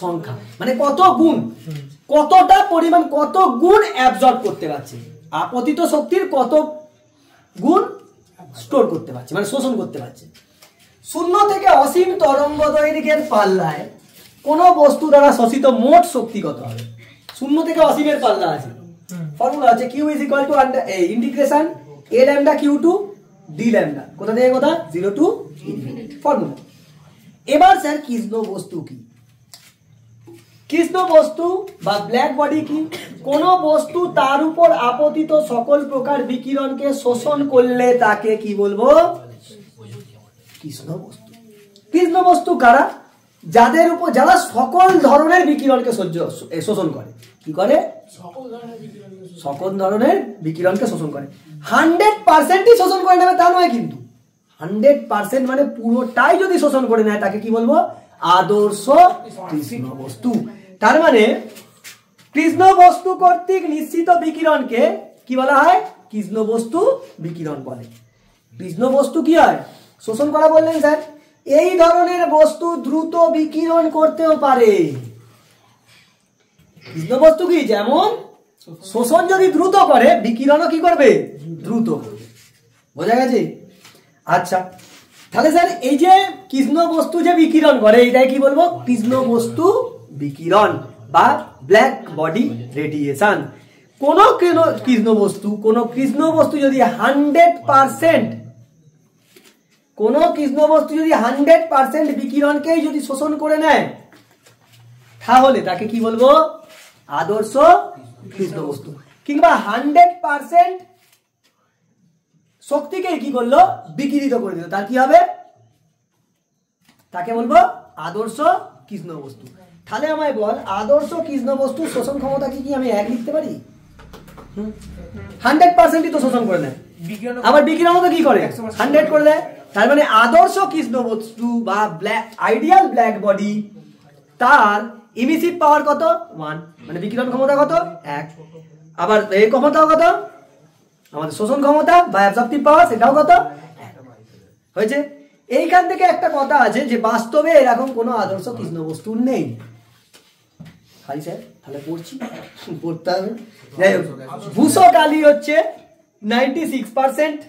সংখ্যা, মানে কত গুণ, কতটা পরিমাণ, কত গুণ অ্যাবজর্ব করতে পারছে, আপতিত শক্তির কত গুণ স্টোর করতে পারছে, মানে শোষণ করতে পারছে। শূন্য থেকে অসীম তরঙ্গ দৈর্ঘ্যের পাল্লায় কোন বস্তু দ্বারা শোষিত মোট শক্তি কত হবে? 0 থেকে অসীমের পাল্লা আছে, ফর্মুলা আছে q = integration a lambda q to d lambda, কোথা থেকে কোথা? 0 টু ইনফিনিটি ফর্মুলা। এবার স্যার কৃষ্ণ বস্তু কি? কৃষ্ণ বস্তু বা ব্ল্যাক বডি কি? কোন বস্তু তার উপর আপতিত সকল প্রকার বিকিরণকে শোষণ করলে তাকে কি বলবো? কৃষ্ণ বস্তু। কৃষ্ণ বস্তু কারা? যাদের উপর, যারা সকল ধরনের বিকিরণকে শোষণ করে। কি করে? সকল ধরনের বিকিরণকে শোষণ করে। 100%ই শোষণ করে নেবে তা নয় কিন্তু, 100% মানে পুরোটাই যদি শোষণ করে নেয় তাকে কি বলবো? আদর্শ কৃষ্ণ বস্তু। তার মানে কৃষ্ণ বস্তু কর্তৃক নিশ্চিত বিকিরণকে কি বলা হয়? কৃষ্ণ বস্তু বিকিরণ বলে। কৃষ্ণ বস্তু কি হয়? শোষণ করা বললেন স্যার, এই ধরনের বস্তু দ্রুত বিকিরণ করতেও পারে। কৃষ্ণ বস্তু কি? যেমন শোষণ যদি দ্রুত করে, বিকিরণও কি করবে? দ্রুত করবে। বোঝা গেছে? আচ্ছা, তাহলে স্যার এই যে কৃষ্ণ বস্তু যে বিকিরণ করে এটাই কি বলবো? কৃষ্ণ বস্তু বিকিরণ বা ব্ল্যাক বডি রেডিয়েশন। কোন কৃষ্ণ বস্তু যদি 100% বিকিরণকেই যদি শোষণ করে নেয় তাহলে তাকে কি বলবো? আদর্শ কৃষ্ণ বস্তু। কিংবা 100% শক্তিকে কি করলো? বিকিরিত করে দিল, তার কি হবে? তাকে বলবো আদর্শ কৃষ্ণ বস্তু। তাহলে আমায় বল, আদর্শ কৃষ্ণ বস্তু শোষণ ক্ষমতা কি কি আমি 1 লিখতে পারি? 100%ই তো শোষণ করে নেয়, আবার বিকিরণও তো কি করে? 100 করে দেয়। তার মানে আদর্শ কৃষ্ণ বস্তু বা আইডিয়াল ব্ল্যাক বডি, তার ইমিসিভ পাওয়ার কত? 1, মানে বিকিরণ ক্ষমতা কত? 1। আবার এই ক্ষমতাও কত? আমাদের শোষণ ক্ষমতা বা অ্যাবজর্পটিভ পাওয়ার, সেটাও কত? 1 হয়েছে। এইখান থেকে একটা কথা আছে যে বাস্তবে এরকম কোনো আদর্শ কৃষ্ণ বস্তু নেই। খালি স্যার তাহলে পড়তে হবে। যাই হোক, ভূষক আলী হচ্ছে 96%,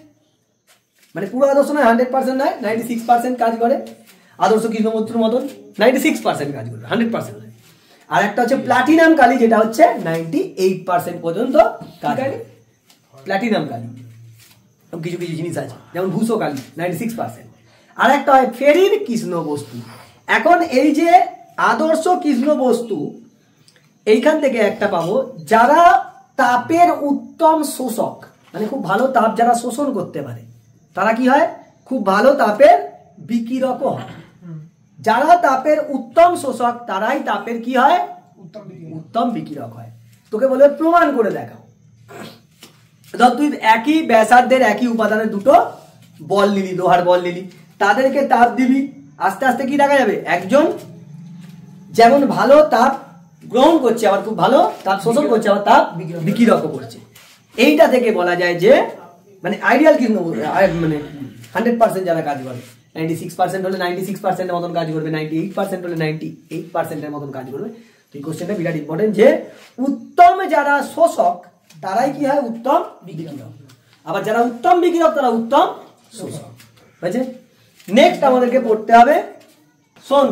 মানে পুরো আদর্শ নয়, 100% নয়, 96% কাজ করে। আদর্শ কৃষ্ণ বস্তুর মতন 96% কাজ করে, 100% নয়। আর একটা হচ্ছে প্লাটিনাম কালি, যেটা হচ্ছে 98% পর্যন্ত কাজ করে। প্লাটিনাম কালি কিছু কিছু জিনিস আছে, যেমন ভূষক কালি 96%। আর একটা হয় ফেরির কৃষ্ণ বস্তু। এখন এই যে আদর্শ কৃষ্ণ বস্তু, এইখান থেকে একটা পাবো যারা তাপের উত্তম শোষক, মানে খুব ভালো তাপ যারা শোষণ করতে পারে, তারা কি হয়? খুব ভালো তাপের বিকিরকও হয়। যারা তাপের উত্তম শোষক তারাই তাপের কি হয়? উত্তম বিকিরক হয়। তোকে বলে প্রমাণ করে দেখাও। ধর তুই একই ব্যাসার্ধের একই উপাদানের দুটো বল নিলি, লোহার বল নিলি, তাদেরকে তাপ দিবি, আস্তে আস্তে কি দেখা যাবে? একজন যেমন ভালো তাপ গ্রহণ করছে, আবার খুব ভালো তাপ শোষণ করছে, আবার তাপ বিকিরকও করছে। এইটা থেকে বলা যায় যে মানে আইডিয়াল কৃষ্ণ মানে 100% যারা কাজ করে, 96% হলে 96% এর মতন কাজ করবে, 98% হলে 98% এর মতন কাজ করবে। তো এই কোশ্চেনটা বিরাট ইম্পর্টেন্ট যে উত্তম যারা শোষক তারাই কি হয়? উত্তম বিকিরক। আবার যারা উত্তম বিকিরক তারা উত্তম শোষক। বুঝেছে? নেক্সট আমাদেরকে পড়তে হবে, শোন,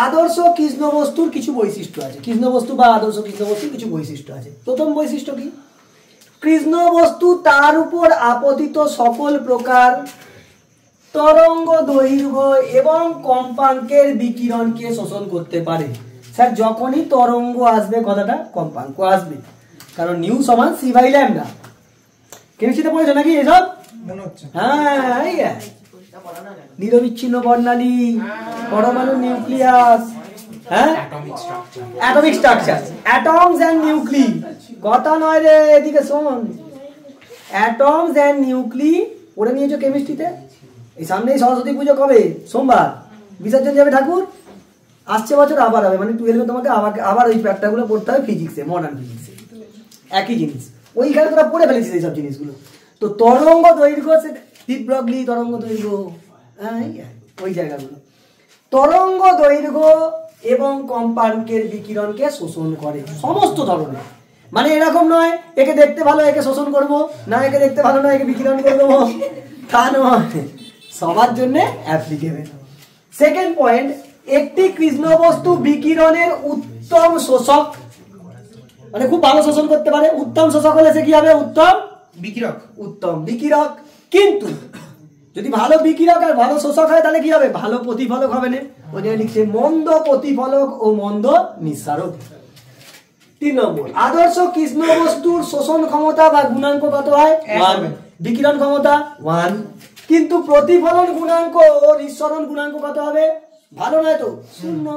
আদর্শ কৃষ্ণ বস্তুর কিছু বৈশিষ্ট্য আছে। কৃষ্ণ বস্তু বা আদর্শ কৃষ্ণ বস্তুর কিছু বৈশিষ্ট্য আছে। প্রথম বৈশিষ্ট্য কি? কৃষ্ণ বস্তু তার উপর আপতিত সকল প্রকার তরঙ্গ দৈর্ঘ্য এবং কম্পাঙ্কের বিকিরণকে শোষণ করতে পারে। স্যার যখনই তরঙ্গ আসবে কথাটা কম্পাঙ্ক আসবে, কারণ নিউ সমান c/λ। কেমিস্ট্রিতে পড়েছো নাকি এসব? মনে হচ্ছে। হ্যাঁ, নিরবিচ্ছিন্ন বর্ণালী, পরমাণু নিউক্লিয়াস, হ্যাঁ, atomic structure, atoms and nuclei. কথা নয় রে, এদিকে শোন। অ্যাটমস এন্ড নিউক্লি পড়ে নিয়েছো কেমিস্ট্রিতে। এই সামনেই সরস্বতী পুজো, কবে? সোমবার বিসর্জন যাবে ঠাকুর, আসছে বছর আবার হবে, মানে 12 তোমাকে আবার ওই প্যাটাগুলো পড়তে হবে ফিজিক্সে, মডার্ন ফিজিক্সে। একই জিনিস ওইখানে তোরা পড়ে ফেলেছিস এইসব জিনিসগুলো। তো তরঙ্গ দৈর্ঘ্য, স্টিভ ব্রগলি তরঙ্গ দৈর্ঘ্য, হ্যাঁ ওই জায়গাগুলো। তরঙ্গ দৈর্ঘ্য এবং কম্পাঙ্কের বিকিরণকে শোষণ করে সমস্ত ধরনের। মানে এরকম নয় একে দেখতে ভালো একে শোষণ করব না, একে দেখতে ভালো না একে বিকিরণ করে দেবো, তা নয়, সবার জন্য অ্যাপ্লিকেবল। সেকেন্ড পয়েন্ট, একটি কৃষ্ণ বস্তু বিকিরণের উত্তম শোষক, মানে খুব ভালো শোষণ করতে পারে। উত্তম শোষক হলে সে কি হবে? উত্তম বিকিরক। উত্তম বিকিরক। কিন্তু যদি ভালো বিকিরক আর ভালো শোষক হয় তাহলে কি হবে? ভালো প্রতিফলক হবে না। ওই জন্য লিখছে মন্দ প্রতিফলক ও মন্দ নিঃসারক। 3 নম্বর, আদর্শ কৃষ্ণ বস্তুর শোষণ ক্ষমতা বা গুণাঙ্ক কত হয়? 1। বিকিরণ ক্ষমতা 1, কিন্তু প্রতিফলন গুণাঙ্ক ও নিঃসরণ গুণাঙ্ক কত হবে? ভালো নয় তো 0।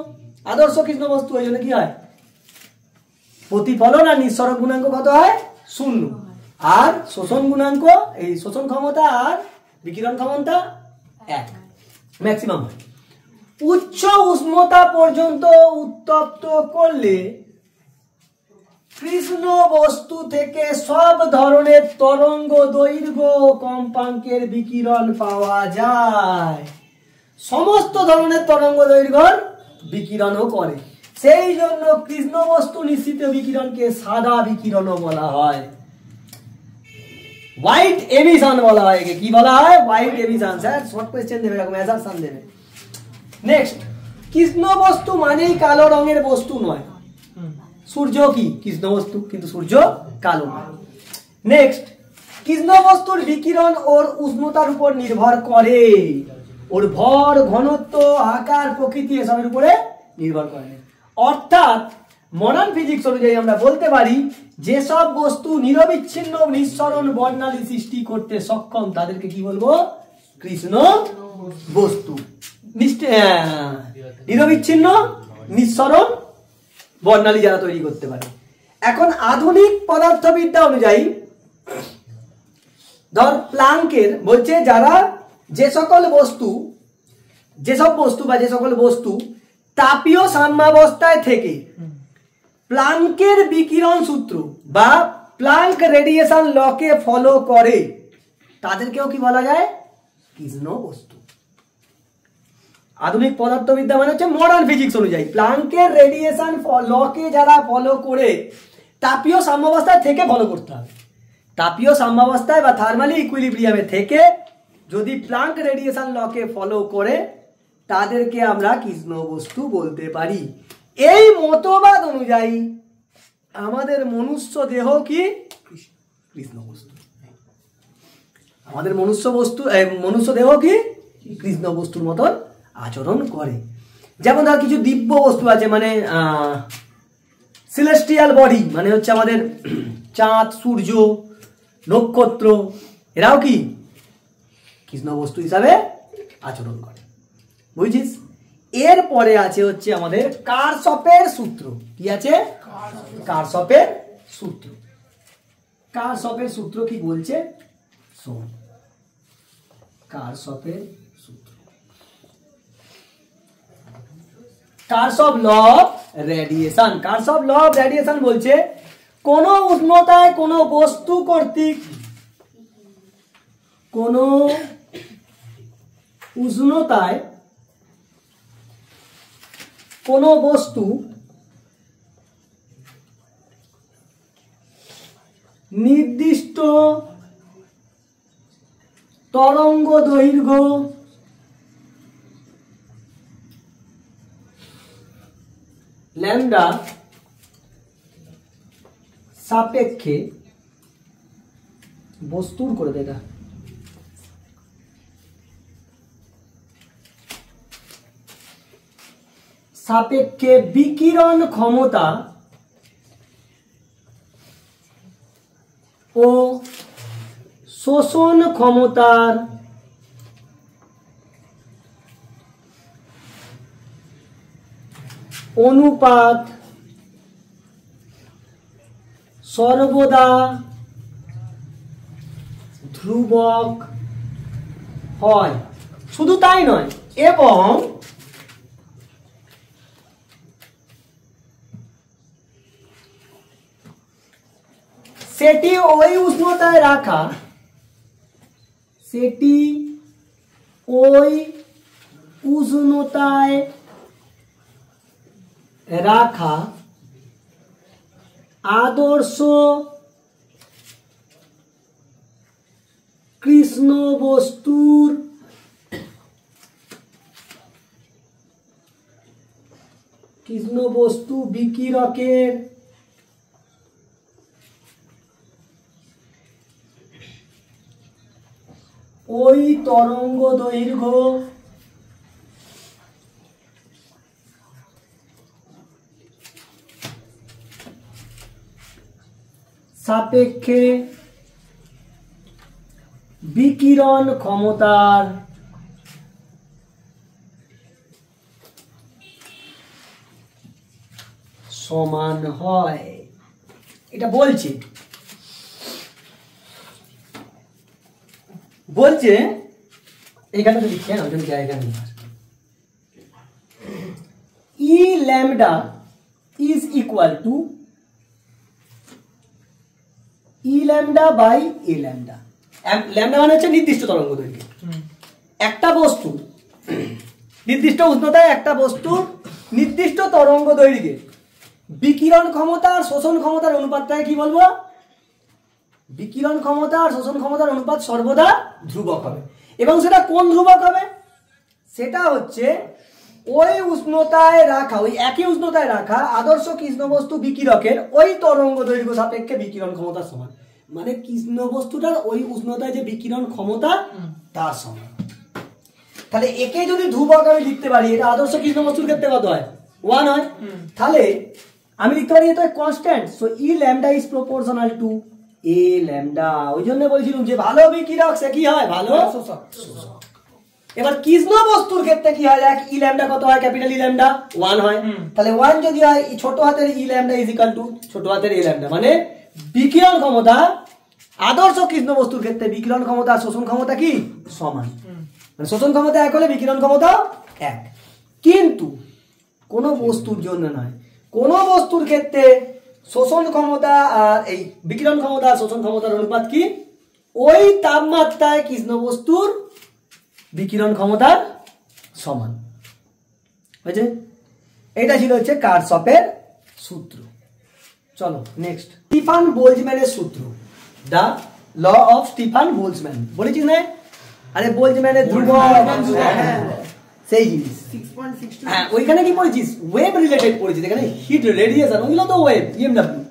আদর্শ কৃষ্ণ বস্তু, ওই জন্য কি হয়? প্রতিফলন আর নিঃসরণ গুণাঙ্ক কত হয়? 0। আর শোষণ গুণাঙ্ক, এই শোষণ ক্ষমতা আর বিকিরণ ক্ষমতা 1 ম্যাক্সিমাম হয়। উচ্চ উষ্ণতা পর্যন্ত উত্তপ্ত করলে কৃষ্ণ বস্তু থেকে সব ধরনের তরঙ্গ দৈর্ঘ্য ও কম্পাঙ্কের বিকিরণ পাওয়া যায়। সমস্ত ধরনের তরঙ্গ দৈর্ঘ্যর বিকিরণও করে। সেই জন্য কৃষ্ণ বস্তু নিঃসৃত বিকিরণকে সাদা বিকিরণও বলা হয়, হোয়াইট এমিশন বলা হয়। কি বলা হয়? White emission. Sir short question দেবে, এরকম অ্যাসাম্পশন দেবে। নেক্সট, কৃষ্ণ বস্তু মানেই কালো রঙের বস্তু নয়। সূর্য কি কৃষ্ণ বস্তু, কিন্তু সূর্য কালো নয়। নেক্সট, কৃষ্ণ বস্তুর বিকিরণ ওর উষ্ণতার উপর নির্ভর করে। ওর ভর, ঘনত্ব, আকার, প্রকৃতি এসবের উপরে নির্ভর করে। অর্থাৎ মডার্ন ফিজিক্স অনুযায়ী আমরা বলতে পারি যেসব বস্তু নিরবিচ্ছিন্ন নিঃসরণ বর্ণালী সৃষ্টি করতে সক্ষম তাদেরকে কি বলবো? কৃষ্ণ বস্তু। নিরবিচ্ছিন্ন নিঃসরণ বর্ণালী যারা তৈরি করতে পারে। এখন আধুনিক পদার্থবিদ্যা অনুযায়ী ধর প্লাঙ্কের বলছে যারা যে সকল বস্তু তাপীয় সাম্যাবস্থায় থেকে প্লাঙ্কের বিকিরণ সূত্র বা প্লাঙ্ক রেডিয়েশন লকে ফলো করে তাদেরকেও কি বলা যায়? কৃষ্ণ বস্তু। আধুনিক পদার্থবিদ্যা মানে হচ্ছে মডার্ন ফিজিক্স অনুযায়ী প্লাঙ্কের রেডিয়েশন লকে যারা ফলো করে, তাপীয় সাম্যাবস্থায় থেকে ফলো করতে হবে। তাপীয় সাম্যাবস্থায় বা থার্মালি ইকুইলিব্রিয়ামে থেকে যদি প্লাঙ্ক রেডিয়েশন লকে ফলো করে তাদেরকে আমরা কৃষ্ণ বস্তু বলতে পারি। এই মতবাদ অনুযায়ী আমাদের মনুষ্য দেহ কি কৃষ্ণ বস্তু। আমাদের মনুষ্য দেহ কি কৃষ্ণ বস্তুর মতন আচরণ করে। যেমন ধর কিছু দিব্য বস্তু আছে, মানে সেলেস্টিয়াল বডি, মানে হচ্ছে আমাদের চাঁদ, সূর্য, নক্ষত্র, এরাও কি কৃষ্ণ বস্তু হিসাবে আচরণ করে। বুঝছিস? এরপরে আছে হচ্ছে আমাদের কারশফের সূত্র। কি আছে? কারশফের সূত্র। কারশফের সূত্র কি বলছে শোন। কারশফের সূত্র, Kirchhoff law of radiation. Kirchhoff law of radiation বলছে কোন উষ্ণতায় কোন বস্তু কর্তৃক কোন উষ্ণতায় কোন বস্তু নির্দিষ্ট তরঙ্গ দৈর্ঘ্য ল্যামডা সাপেক্ষে বস্তুর করে দেটা সাপেক্ষে বিকিরণ ক্ষমতা ও শোষণ ক্ষমতার অনুপাত সর্বদা ধ্রুবক হয়। শুধু তাই নয়, এবং সেটি ওই উষ্ণতায় রাখা, সেটি ওই উষ্ণতায় রাখা আদর্শ কৃষ্ণ বস্তুর কৃষ্ণ বস্তু বিকিরকের ওই তরঙ্গ দৈর্ঘ্য সাপেক্ষে বিকিরণ ক্ষমতার সমান হয়। এটা বলছে এখানে তো লিখছে না, ওখানে জায়গা নেই। E lambda is equal to E lambda by A lambda. Lambda মানে হচ্ছে নির্দিষ্ট তরঙ্গ দৈর্ঘ্য। একটা বস্তু নির্দিষ্ট উষ্ণতায় একটা বস্তু নির্দিষ্ট তরঙ্গ দৈর্ঘ্যে বিকিরণ ক্ষমতা আর শোষণ ক্ষমতার অনুপাতটাকে কি বলবো? বিকিরণ ক্ষমতা আর শোষণ ক্ষমতার অনুপাত সর্বদা ধ্রুবক হবে। এবং সেটা কোন ধ্রুবক হবে? সেটা হচ্ছে ওই উষ্ণতায় রাখা, ওই একই উষ্ণতায় রাখা আদর্শ কৃষ্ণ বস্তু বিকিরকের ওই তরঙ্গ দৈর্ঘ্য সাপেক্ষে বিকিরণ ক্ষমতার সমান। মানে কৃষ্ণ বস্তুটার ওই উষ্ণতায় যে বিকিরণ ক্ষমতা তার সমান। তাহলে একে যদি ধ্রুবক আমি লিখতে পারি, এটা আদর্শ কৃষ্ণ বস্তুর ক্ষেত্রে কত হয়? 1 হয়। তাহলে আমি লিখতে পারি এটা constant. So E lambda is proportional two A lambda. ওই জন্য বলছিলাম যে ভালো বিকিরক সে কি হয়? ভালো শোষক। এবার কৃষ্ণ বস্তুর ক্ষেত্রে কি হয়? দেখ ই ল্যামডা কত হয়? ক্যাপিটাল ই ল্যামডা 1 হয়। তাহলে 1 যদি হয়, ছোট হাতের ই ল্যামডা ইজ ইকুয়াল টু ছোট হাতের এ ল্যামডা। মানে বিকিরণ ক্ষমতা আদর্শ কৃষ্ণ বস্তুর ক্ষেত্রে বিকিরণ ক্ষমতা আর শোষণ ক্ষমতা কি সমান। মানে শোষণ ক্ষমতা 1 হলে বিকিরণ ক্ষমতা 1। কিন্তু কোন বস্তুর জন্য নয়, কোন বস্তুর ক্ষেত্রে শোষণ ক্ষমতা আর এই বিকিরণ ক্ষমতা আর শোষণ ক্ষমতার অনুপাত কি? ওই তাপমাত্রায় কৃষ্ণ বস্তুর বিকিরণ ক্ষমতার সমান হয়েছে। এটা ছিল হচ্ছে কারশফের সূত্র। চলো নেক্সট, স্টিফান বোলজম্যানের সূত্র, দা ল অফ স্টিফান বোলজম্যান। বলেছিস না? আরে বোলজম্যানের ধ্রুবক, সেই জিনিস। হ্যাঁ, ওইখানে কি পড়েছিস? ওয়েভ রিলেটেড পড়েছিস। এখানে হিট রেডিয়েশন, ওইগুলো তো ওয়েভ, ইএমডব্লিউ।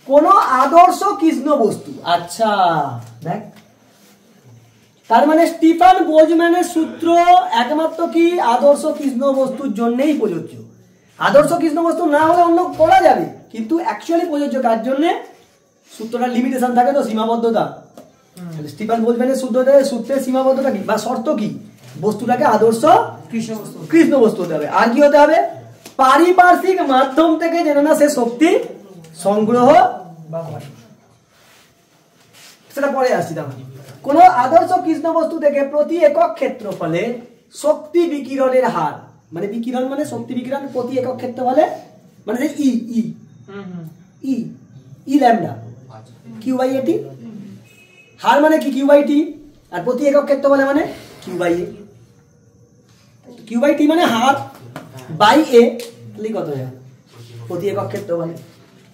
কোন আদর্শ কৃষ্ণ বস্তু, আচ্ছা দেখ, তার মানে স্টিফান বোলজম্যানের সূত্র একমাত্র কি আদর্শ কৃষ্ণ বস্তুর জন্যই প্রযোজ্য। আদর্শ কৃষ্ণ বস্তু না হলে অন্য করা যাবে, কিন্তু অ্যাকচুয়ালি প্রযোজ্য কার জন্য? সূত্রটা লিমিটেশন থাকে তো, সীমাবদ্ধতা। স্টিফান বোলজম্যানের সূত্রের সীমাবদ্ধতা কি বা শর্ত কি? বস্তুটাকে আদর্শ কৃষ্ণ বস্তু হতে হবে। আর কি হতে হবে? পারিপার্শ্বিক মাধ্যম থেকে যেন না সে শক্তি সংগ্রহ, সেটা পরে আসছি। তাহলে কোন আদর্শ কৃষ্ণ বস্তু থেকে প্রতি একক ক্ষেত্রফলে শক্তি বিকিরণের হার, মানে বিকিরণ মানে শক্তি বিকিরণ প্রতি একক ক্ষেত্রফলে, মানে ই ই ই ই ল্যামডা কিউ বাই এটি। হার মানে কি? কিউ বাই টি। আর প্রতি একক ক্ষেত্রফলে মানে Q by A. Q by T মানে হার বাই এ, কত হয়? প্রতি একক ক্ষেত্রফলে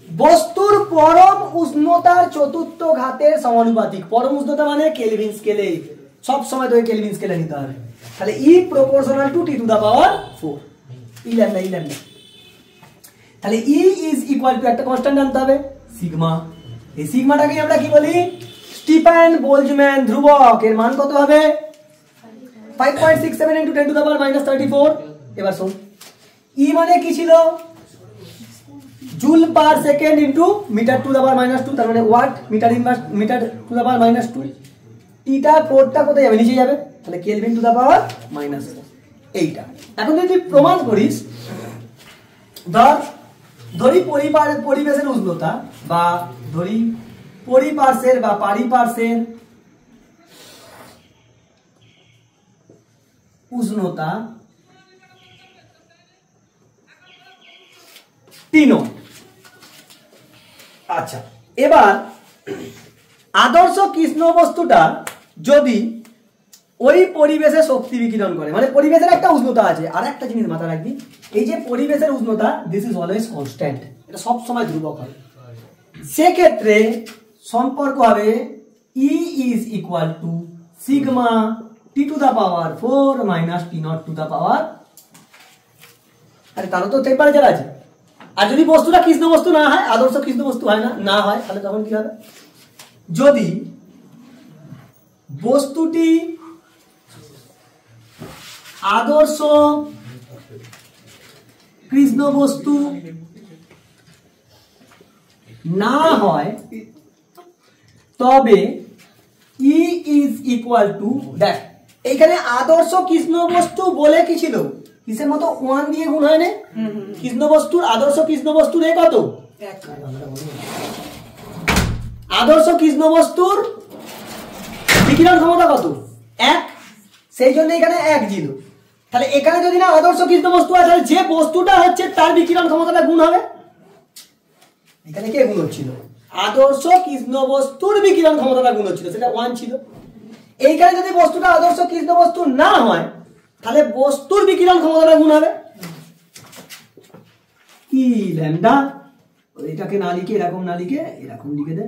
বস্তুর পরম উষ্ণতার চতুর্থ ঘাতের সমানুপাতিক। পরম উষ্ণতা মানে কেলভিন স্কেলে, সব সময় তোকে কেলভিন স্কেলে নিতে হবে। তাহলে E proportional to T to the power 4 E lambda E lambda. তাহলে ই ইজ ইকুয়াল টু একটা কনস্ট্যান্ট আনতে হবে, সিগমা। এই সিগমাটাকে আমরা কি বলি? স্টিফান বোলজম্যান ধ্রুবক। এর মান কত হবে? 5.67 into 10 to the power minus 34। এবার শোন, ই মানে কি ছিল? Joule per second into metre to the power minus 2, তার মানে watt metre inverse metre to the power minus 2। Theta 4টা কোথায় যাবে? নিচে যাবে। তাহলে kelvin to the power minus 4 এইটা। এখন যদি তুই প্রমাণ করিস, ধরি পরিবেশের উষ্ণতা বা ধরি পরিপার্শ্বের বা পারিপার্শ্বের উষ্ণতা তিনো। আচ্ছা, এবার আদর্শ কৃষ্ণ বস্তুটা যদি ওই পরিবেশে শক্তি বিকিরণ করে, মানে পরিবেশের একটা উষ্ণতা আছে। আর একটা জিনিস মাথায় রাখবি, এই যে পরিবেশের উষ্ণতা, দিস ইজ অলওয়েজ কনস্ট্যান্ট, এটা সব সময় ধ্রুবক হবে। সেক্ষেত্রে সম্পর্ক হবে E is equal to sigma T to the power 4 minus T naught to the power আরে তারও তো টেম্পারেচার আছে। আর যদি বস্তুটা কৃষ্ণ বস্তু না হয়, আদর্শ কৃষ্ণ বস্তু হয় না হয়, তাহলে তখন কি হবে? যদি বস্তুটি আদর্শ কৃষ্ণ বস্তু না হয় তবে E is equal to, দেখ এইখানে আদর্শ কৃষ্ণ বস্তু বলে কি ছিল, কিসের মতো 1 দিয়ে গুণ হয় না? কৃষ্ণ বস্তুর আদর্শ কৃষ্ণ বস্তুর এ কত? আদর্শ কৃষ্ণ বস্তুর বিকিরণ ক্ষমতা কত? 1। সেই জন্য এখানে 1 ছিল। তাহলে এখানে যদি না আদর্শ কৃষ্ণ বস্তু আছে, তাহলে যে বস্তুটা হচ্ছে তার বিকিরণ ক্ষমতাটা গুণ হবে। এখানে কে গুণ হচ্ছিল? আদর্শ কৃষ্ণ বস্তুর বিকিরণ ক্ষমতাটা গুণ হচ্ছিল, সেটা 1 ছিল। এইখানে যদি বস্তুটা আদর্শ কৃষ্ণ বস্তু না হয়, তাহলে বস্তুর বিকিরণ ক্ষমতাটা গুণ হবে কি ল্যামডা। এটাকে না লিখে এরকম না লিখে এরকম লিখে দে,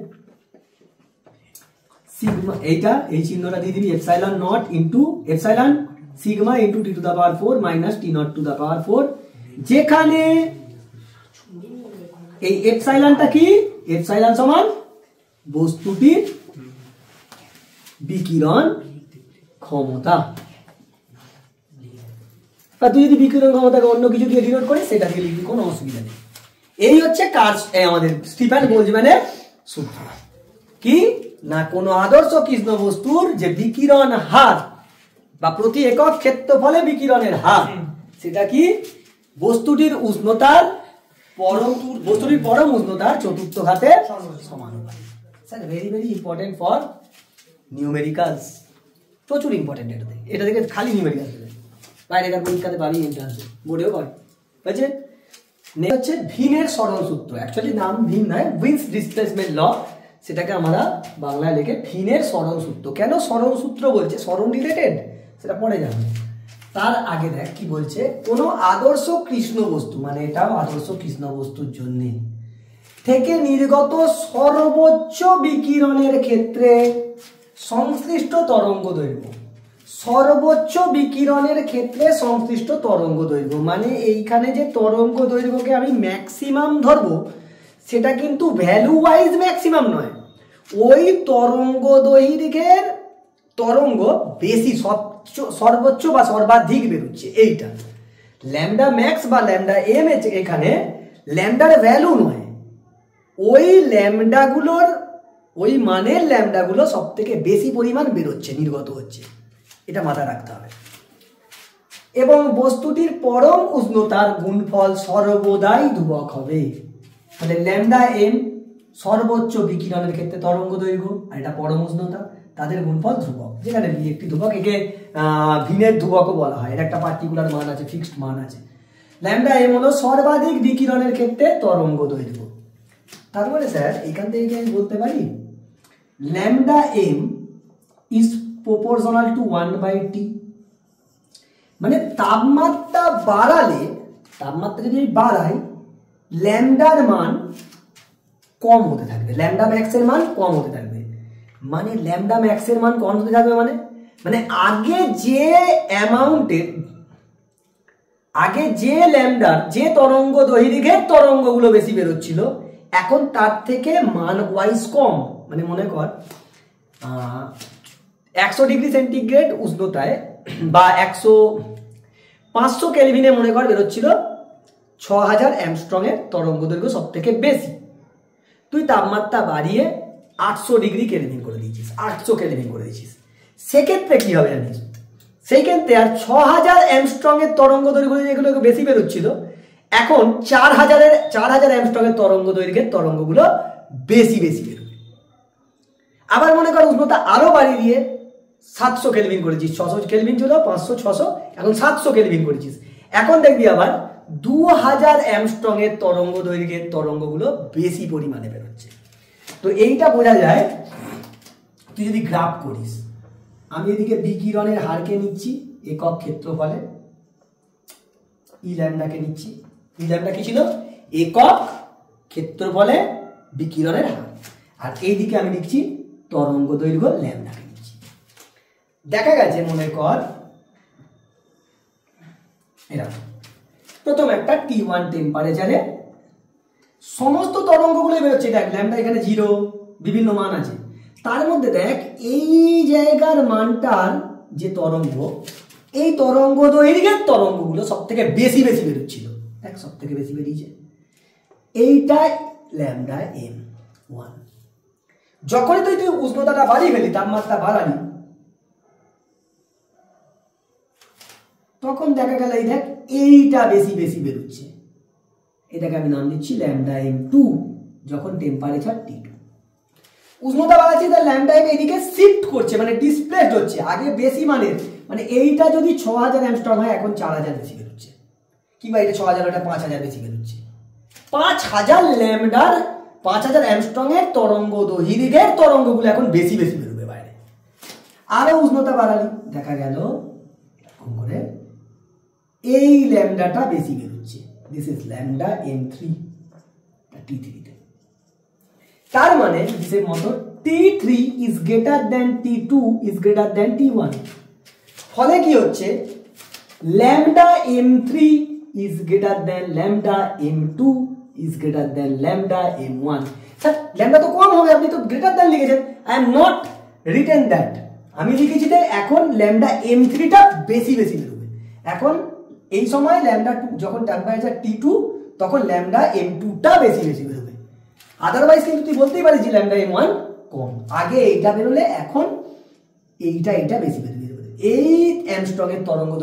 সিগমা, এইটা এই চিহ্নটা দিয়ে দিবি epsilon naught into epsilon sigma into T to the power 4 minus T naught to the power 4, যেখানে এই এপসাইলনটা কি, এপসাইলন সমান বস্তুটির বিকিরণ ক্ষমতা। তুই যদি বিকিরণ ক্ষমতাকে অন্য কিছু দিয়ে ডিনোট করিস, সেটা দিয়ে লিখবি, কোনো অসুবিধা নেই। এই হচ্ছে আমাদের স্টিফেন বোলজম্যানের সূত্র। কি না, কোন আদর্শ কৃষ্ণ বস্তুর যে বিকিরণ হার বা প্রতি একক ক্ষেত্রফলে বিকিরণের হার, সেটা কি বস্তুটির উষ্ণতার পরম উষ্ণতার চতুর্থ ঘাতের সমানুপাতিক। Sir very very important for numericals, প্রচুর ইম্পর্টেন্ট। এটা থেকে খালি নিউমেরিক্যালস দেবে, বাইরেকার পরীক্ষাতে পাবি, এন্ট্রান্সে বোর্ডেও পাবি, বুঝছে? হচ্ছে ভিনের সরল সূত্র, অ্যাকচুয়ালি নাম ভিন নয়, উইন্স ডিসপ্লেসমেন্ট ল, সেটাকে আমরা বাংলায় লিখে ভিনের সরল সূত্র। কেন সরল সূত্র বলছে, সরল রিলেটেড, সেটা পরে যাবে। তার আগে দেখ কি বলছে, কোন আদর্শ কৃষ্ণ বস্তু, মানে এটাও আদর্শ কৃষ্ণ বস্তুর জন্য থেকে নির্গত সর্বোচ্চ বিকিরণের ক্ষেত্রে সংশ্লিষ্ট তরঙ্গ দৈর্ঘ্য, সর্বোচ্চ বিকিরণের ক্ষেত্রে সংশ্লিষ্ট তরঙ্গ দৈর্ঘ্য, মানে এইখানে যে তরঙ্গ দৈর্ঘ্যকে আমি ম্যাক্সিমাম ধরবো, সেটা কিন্তু ভ্যালু ওয়াইজ ম্যাক্সিমাম নয়, ওই তরঙ্গ দৈর্ঘ্যের তরঙ্গ বেশি সর্বোচ্চ বা সর্বাধিক বেরোচ্ছে, এইটা ল্যামডা ম্যাক্স বা ল্যামডা এম। এখানে ল্যামডার ভ্যালু নয়, ওই ল্যামডাগুলোর, ওই মানের ল্যামডাগুলো সব থেকে বেশি পরিমাণ বেরোচ্ছে, নির্গত হচ্ছে, এটা মাথায় রাখতে হবে। এবং বস্তুটির পরম উষ্ণতার গুণফল সর্বদাই ধ্রুবক হবে। তাহলে ল্যামডা এম সর্বোচ্চ বিকিরণের ক্ষেত্রে তরঙ্গ দৈর্ঘ্য, আর এটা পরম উষ্ণতা, তাদের গুণফল ধ্রুবক, যেখানে বি একটি ধ্রুবক, একে ভিনের ধ্রুবকও বলা হয়, এর একটা পার্টিকুলার মান আছে, ফিক্সড মান আছে। ল্যামডা এম হলো সর্বাধিক বিকিরণের ক্ষেত্রে তরঙ্গ দৈর্ঘ্য। তারপরে স্যার এখান থেকে আমি বলতে পারি lambda M is proportional to 1/t, মানে তাপমাত্রা বাড়ালে, তাপমাত্রা যদি বাড়াই, ল্যামডার মান কম হতে থাকবে, ল্যামডা ম্যাক্সের মান কম হতে থাকবে। মানে ল্যামডা ম্যাক্সের মান কম হতে থাকবে মানে আগে যে অ্যামাউন্টের, আগে যে ল্যামডার যে তরঙ্গ দৈর্ঘ্যের তরঙ্গগুলো বেশি বেরোচ্ছিল, এখন তার থেকে মান ওয়াইজ কম। মানে মনে কর 100 ডিগ্রি সেন্টিগ্রেড উষ্ণতায় বা 500 কেলভিনে মনে কর বেরোচ্ছিল 6000 অ্যামস্ট্রং এর তরঙ্গ দৈর্ঘ্য সব থেকে বেশি। তুই তাপমাত্রা বাড়িয়ে 800 ডিগ্রি কেলভিন করে দিয়েছিস, 800 কেলভিন করে দিয়েছিস, সেক্ষেত্রে কি হবে জানিস? সেই ক্ষেত্রে আর 6000 অ্যামস্ট্রং এর তরঙ্গ দৈর্ঘ্য যেগুলো বেশি বেরোচ্ছিল, এখন 4000 অ্যামস্ট্রং এর তরঙ্গ দৈর্ঘ্যের তরঙ্গগুলো বেশি বেশি বেরোবে। আবার মনে কর উষ্ণতা আরো বাড়িয়ে দিয়ে 700 কেলভিন করেছিস, 600 কেলভিন ছিল, 500 600, এখন 700 কেলভিন করেছিস, এখন দেখবি আবার 2000 অ্যামস্ট্রং এর তরঙ্গ দৈর্ঘ্যের তরঙ্গগুলো বেশি পরিমাণে বেরোচ্ছে। তো এইটা বোঝা যায় তুই যদি গ্রাফ করিস। আমি এদিকে বিকিরণের হারকে নিচ্ছি একক ক্ষেত্রফলে, ই ল্যামডাকে নিচ্ছি, ই ল্যামডা কি ছিল? একক ক্ষেত্রফলে বিকিরণের হার, আর এইদিকে আমি লিখছি তরঙ্গ দৈর্ঘ্য ল্যামডাকে নিচ্ছি। দেখা গেছে মনে কর এরকম, তো প্রথম একটা T1 টেম্পারেচারে সমস্ত তরঙ্গগুলো বেরোচ্ছে। দেখ ল্যাম্ডা এখানে 0, বিভিন্ন মান আছে, তার মধ্যে দেখ এই জায়গার মানটার যে তরঙ্গ, এই তরঙ্গ দৈর্ঘ্যের তরঙ্গগুলো সব থেকে বেশি বেশি বেরোচ্ছিল। দেখ সব থেকে বেশি বেরিয়েছে এইটাই ল্যাম্ডা M1। যখনই তুই উষ্ণতাটা বাড়িয়ে ফেলি, তাপমাত্রা বাড়ালি, তখন দেখা গেল এই দেখ এইটা বেশি বেশি বেরোচ্ছে। এটাকে আমি নাম দিচ্ছি ল্যাম্ডা M2 যখন টেম্পারেচার T2। উষ্ণতা বাড়াচ্ছে তার ল্যাম্ডা M এদিকে শিফট করছে, মানে ডিসপ্লেসড হচ্ছে। আগে বেশি মানের, মানে এইটা যদি 6000 অ্যাংস্ট্রম হয়, এখন 4000 বেশি বেরোচ্ছে, কিংবা এটা 6000 এটা 5000 বেশি বেরোচ্ছে। 5000 ল্যাম্ডার 5000 অ্যাংস্ট্রম এর তরঙ্গ দৈর্ঘ্যের তরঙ্গগুলো এখন বেশি বেশি বেরোবে বাইরে। আরো উষ্ণতা বাড়ালি, দেখা গেল এরকম করে এই ল্যাম্ডাটা বেশি বেরোচ্ছে। This is lambda M3 T3 তে। তার মানে দিসের মতো T3 is greater than T2 is greater than T1। ফলে কি হচ্ছে, lambda M3 is greater than lambda M2 is greater than lambda M1। Sir lambda তো কম হবে, আপনি তো গ্রেটার দ্যান লিখেছেন। I am not written that, আমি লিখেছি যে এখন ল্যাম্ডা M3টা বেশি বেশি বেরোবে। এখন এই সময় ল্যাম্ডা 2 যখন টেম্পারেচার T2, তখন ল্যাম্ডা M2টা বেশি বেশি বেরোবে। আদারওয়াইজ কিন্তু তুই বলতেই পারিস যে ল্যাম্ডা M1 কম। আগে এইটা বেরোলে এখন এইটা বেশি বেরোবে। এই অ্যামস্ট্রং এর তরঙ্গ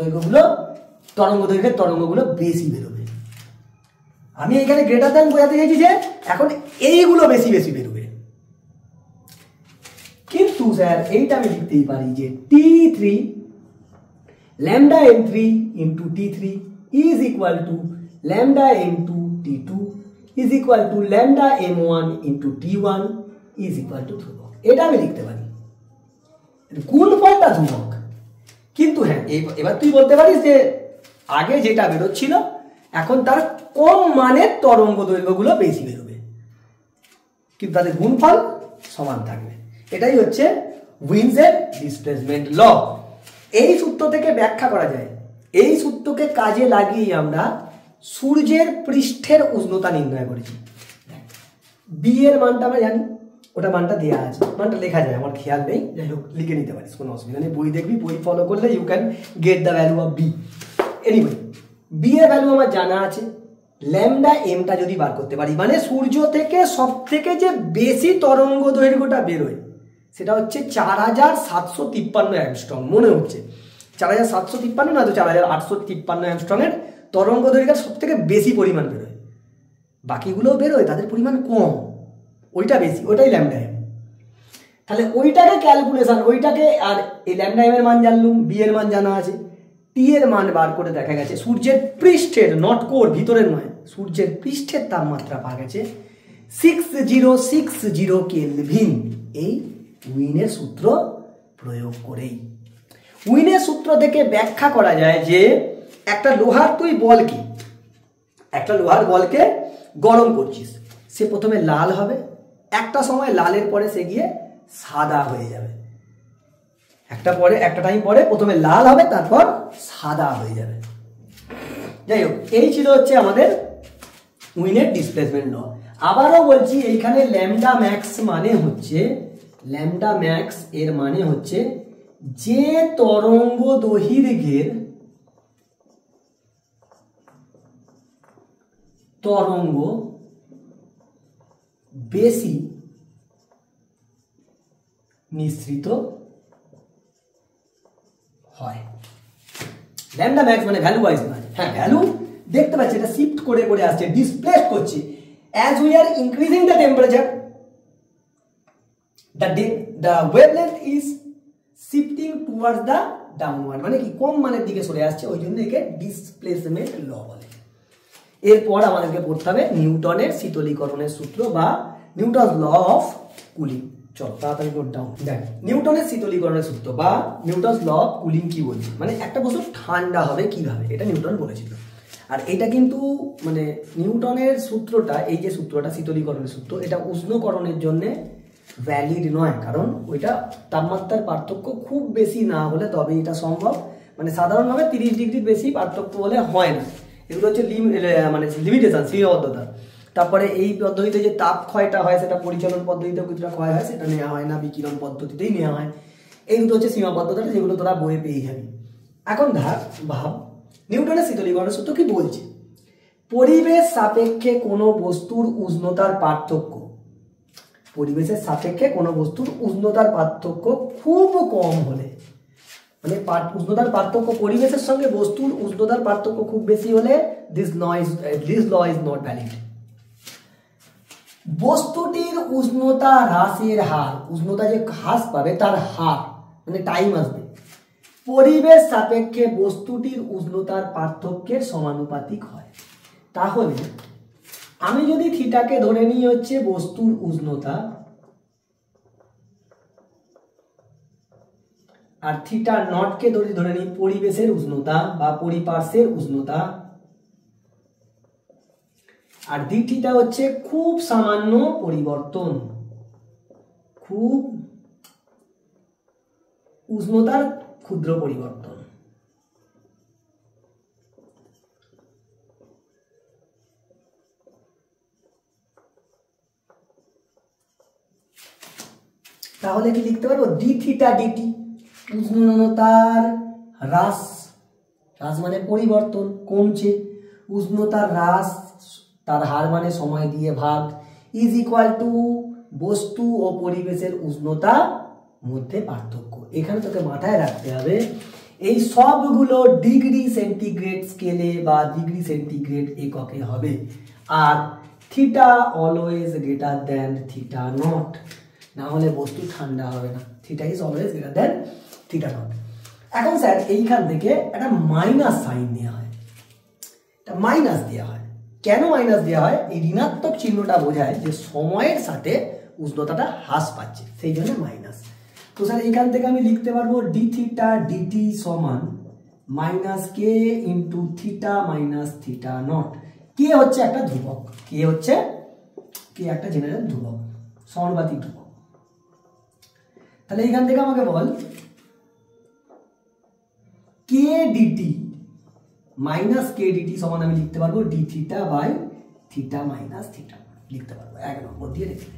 দৈর্ঘ্যের তরঙ্গগুলো বেশি বেরোবে। আমি এখানে গ্রেটার দ্যান বোঝাতে চাইছি যে এখন এইগুলো বেশি বেশি বেরোবে। কিন্তু স্যার এইটা আমি লিখতেই পারি যে T3 lambda M3 into T3 is equal to lambda M2 T2 is equal to lambda M1 into T1 is equal to ধ্রুবক। এটা আমি লিখতে পারি, গুণফলটা ধ্রুবক। কিন্তু হ্যাঁ, এবার তুই বলতে পারিস যে আগে যেটা বেরোচ্ছিল এখন তার কম মানের তরঙ্গ দৈর্ঘ্যগুলো বেশি বেরোবে, কিন্তু তাদের গুণফল সমান থাকবে। এটাই হচ্ছে উইনসের ডিসপ্লেসমেন্ট ল। এই সূত্র থেকে ব্যাখ্যা করা যায়, এই সূত্রকে কাজে লাগিয়ে আমরা সূর্যের পৃষ্ঠের উষ্ণতা নির্ণয় করেছি। বি এর মানটা আমরা জানি, ওটা মানটা দেওয়া আছে, মানটা লেখা যায়, আমার খেয়াল নেই, যাই হোক লিখে নিতে পারিস, কোনো অসুবিধা নেই। বই দেখবি, বই ফলো করলে you can get the value of B. Anyway, B এর ভ্যালু আমার জানা আছে। ল্যাম্ডা এমটা যদি বার করতে পারি, মানে সূর্য থেকে সব থেকে যে বেশি তরঙ্গ দৈর্ঘ্যটা বেরোয় সেটা হচ্ছে 4753 অ্যাংস্ট্রম। মনে হচ্ছে 4753 না তো 4853 অ্যাংস্ট্রম এর তরঙ্গ দৈর্ঘ্যের সব থেকে বেশি পরিমাণ বেরোয়। বাকিগুলোও বেরোয়, তাদের পরিমাণ কম, ওইটা বেশি, ওইটাই ল্যাম্ডা এম। তাহলে ওইটাকে ক্যালকুলেশন, ওইটাকে আর এই ল্যাম্ডা এম এর মান জানলুম, বি এর মান জানা আছে, টি এর মান বার করে দেখা গেছে সূর্যের পৃষ্ঠের, নট কোর, ভিতরের নয়, সূর্যের পৃষ্ঠের তাপমাত্রা পাওয়া গেছে 6060 কেলভিন। এই উইনের সূত্র প্রয়োগ করেই, উইনের সূত্র থেকে ব্যাখ্যা করা যায় যে একটা লোহার বলকে গরম করছিস, সে প্রথমে লাল হবে, একটা সময় লালের পরে সে গিয়ে সাদা হয়ে যাবে। একটা টাইম পরে প্রথমে লাল হবে, তারপর সাদা হয়ে যাবে। যাই হোক, এই ছিল হচ্ছে আমাদের উইনের ডিসপ্লেসমেন্ট ল। আবারও বলছি, এইখানে ল্যাম্ডা ম্যাক্স এর মানে হচ্ছে যে তরঙ্গ দৈর্ঘ্যের তরঙ্গ বেশি নিঃসৃত হয়। ল্যাম্ডা ম্যাক্স মানে ভ্যালু ওয়াইজ নয়। হ্যাঁ, ভ্যালু দেখতে পাচ্ছি এটা শিফট করে করে আসছে, ডিসপ্লেস করছে। As we are increasing the temperature, the wavelength is shifting towards the downward, মানে কি কম মানের দিকে সরে আসছে, ওই জন্য একে ডিসপ্লেসমেন্ট ল বলে। এরপর আমাদেরকে পড়তে হবে নিউটনের শীতলীকরণের সূত্র বা নিউটনস ল অফ কুলিং। চল তাড়াতাড়ি নোট ডাউন। দেখ, নিউটনের শীতলীকরণের সূত্র বা নিউটনস ল অফ কুলিং কি বলছে, মানে একটা বস্তু ঠান্ডা হবে কিভাবে, এটা নিউটন বলেছিল। আর এটা কিন্তু মানে নিউটনের সূত্রটা, এই যে সূত্রটা শীতলীকরণের সূত্র, এটা উষ্ণকরণের জন্য ভ্যালিড নয়, কারণ ওইটা তাপমাত্রার পার্থক্য খুব বেশি না হলে তবে এটা সম্ভব। মানে সাধারণভাবে 30 ডিগ্রির বেশি পার্থক্য হলে হয় না। এগুলো হচ্ছে মানে লিমিটেশন, সীমাবদ্ধতা। তারপরে এই পদ্ধতিতে যে তাপ ক্ষয়টা হয় সেটা পরিচালন পদ্ধতিতেও কিছুটা ক্ষয় হয়, সেটা নেওয়া হয় না, বিকিরণ পদ্ধতিতেই নেওয়া হয়। এই দুটো হচ্ছে সীমাবদ্ধতাটা, যেগুলো তোরা বইয়ে পেয়ে যাবি। এখন ভাব নিউটনের শীতলীকরণ সূত্র কি বলছে, পরিবেশ সাপেক্ষে কোনো বস্তুর উষ্ণতার পার্থক্য, পরিবেশের সাপেক্ষে কোনো বস্তুর উষ্ণতার পার্থক্য খুব কম হলে, মানে উষ্ণতার পার্থক্য পরিবেশের সঙ্গে বস্তুর উষ্ণতার পার্থক্য খুব বেশি হলে this law is not valid. বস্তুটির উষ্ণতা হ্রাসের হার, উষ্ণতা যে হ্রাস পাবে তার হার মানে টাইম আসবে, পরিবেশ সাপেক্ষে বস্তুটির উষ্ণতার পার্থক্যের সমানুপাতিক হয়। তাহলে আমি যদি থিটাকে ধরে নিই হচ্ছে বস্তুর উষ্ণতা, আর থিটা নটকে ধরে নিই পরিবেশের উষ্ণতা বা পরিপার্শ্বের উষ্ণতা, আর ডি থিটা হচ্ছে খুব সামান্য পরিবর্তন, খুব উষ্ণতার ক্ষুদ্র পরিবর্তন। তাহলে কি লিখতে পারবো, ডি থিটা ডিটি, উষ্ণতার হ্রাস, হ্রাস মানে পরিবর্তন, কমছে, উষ্ণতার হ্রাস তার হার মানে সময় দিয়ে ভাগ, ইজ ইকুয়াল টু বস্তু ও পরিবেশের উষ্ণতা মধ্যে পার্থক্য। এখানে তোকে মাথায় রাখতে হবে এই সবগুলো ডিগ্রি সেন্টিগ্রেড স্কেলে বা ডিগ্রি সেন্টিগ্রেড এককে হবে, আর theta always greater than theta naught, না হলে বস্তু ঠান্ডা হবে না। Theta is always greater than theta naught. এখন স্যার এইখান থেকে একটা মাইনাস সাইন নেওয়া হয়, এটা মাইনাস দেওয়া হয়। কেন মাইনাস দেওয়া হয়, এই ঋণাত্মক চিহ্নটা বোঝায় যে সময়ের সাথে উষ্ণতাটা হ্রাস পাচ্ছে, সেই জন্য মাইনাস। তো স্যার এখান থেকে আমি লিখতে পারবো ডি থিটা ডিটি সমান minus K into theta minus theta naught. K হচ্ছে একটা ধ্রুবক, কে হচ্ছে কে একটা জেনারেল ধ্রুবক, সমানুপাতিক ধ্রুবক। তাহলে এখান থেকে আমাকে বল K dt minus K dt সমান আমি লিখতে পারবো D theta by theta minus theta, লিখতে পারবো 1 নম্বর দিয়ে লিখতে।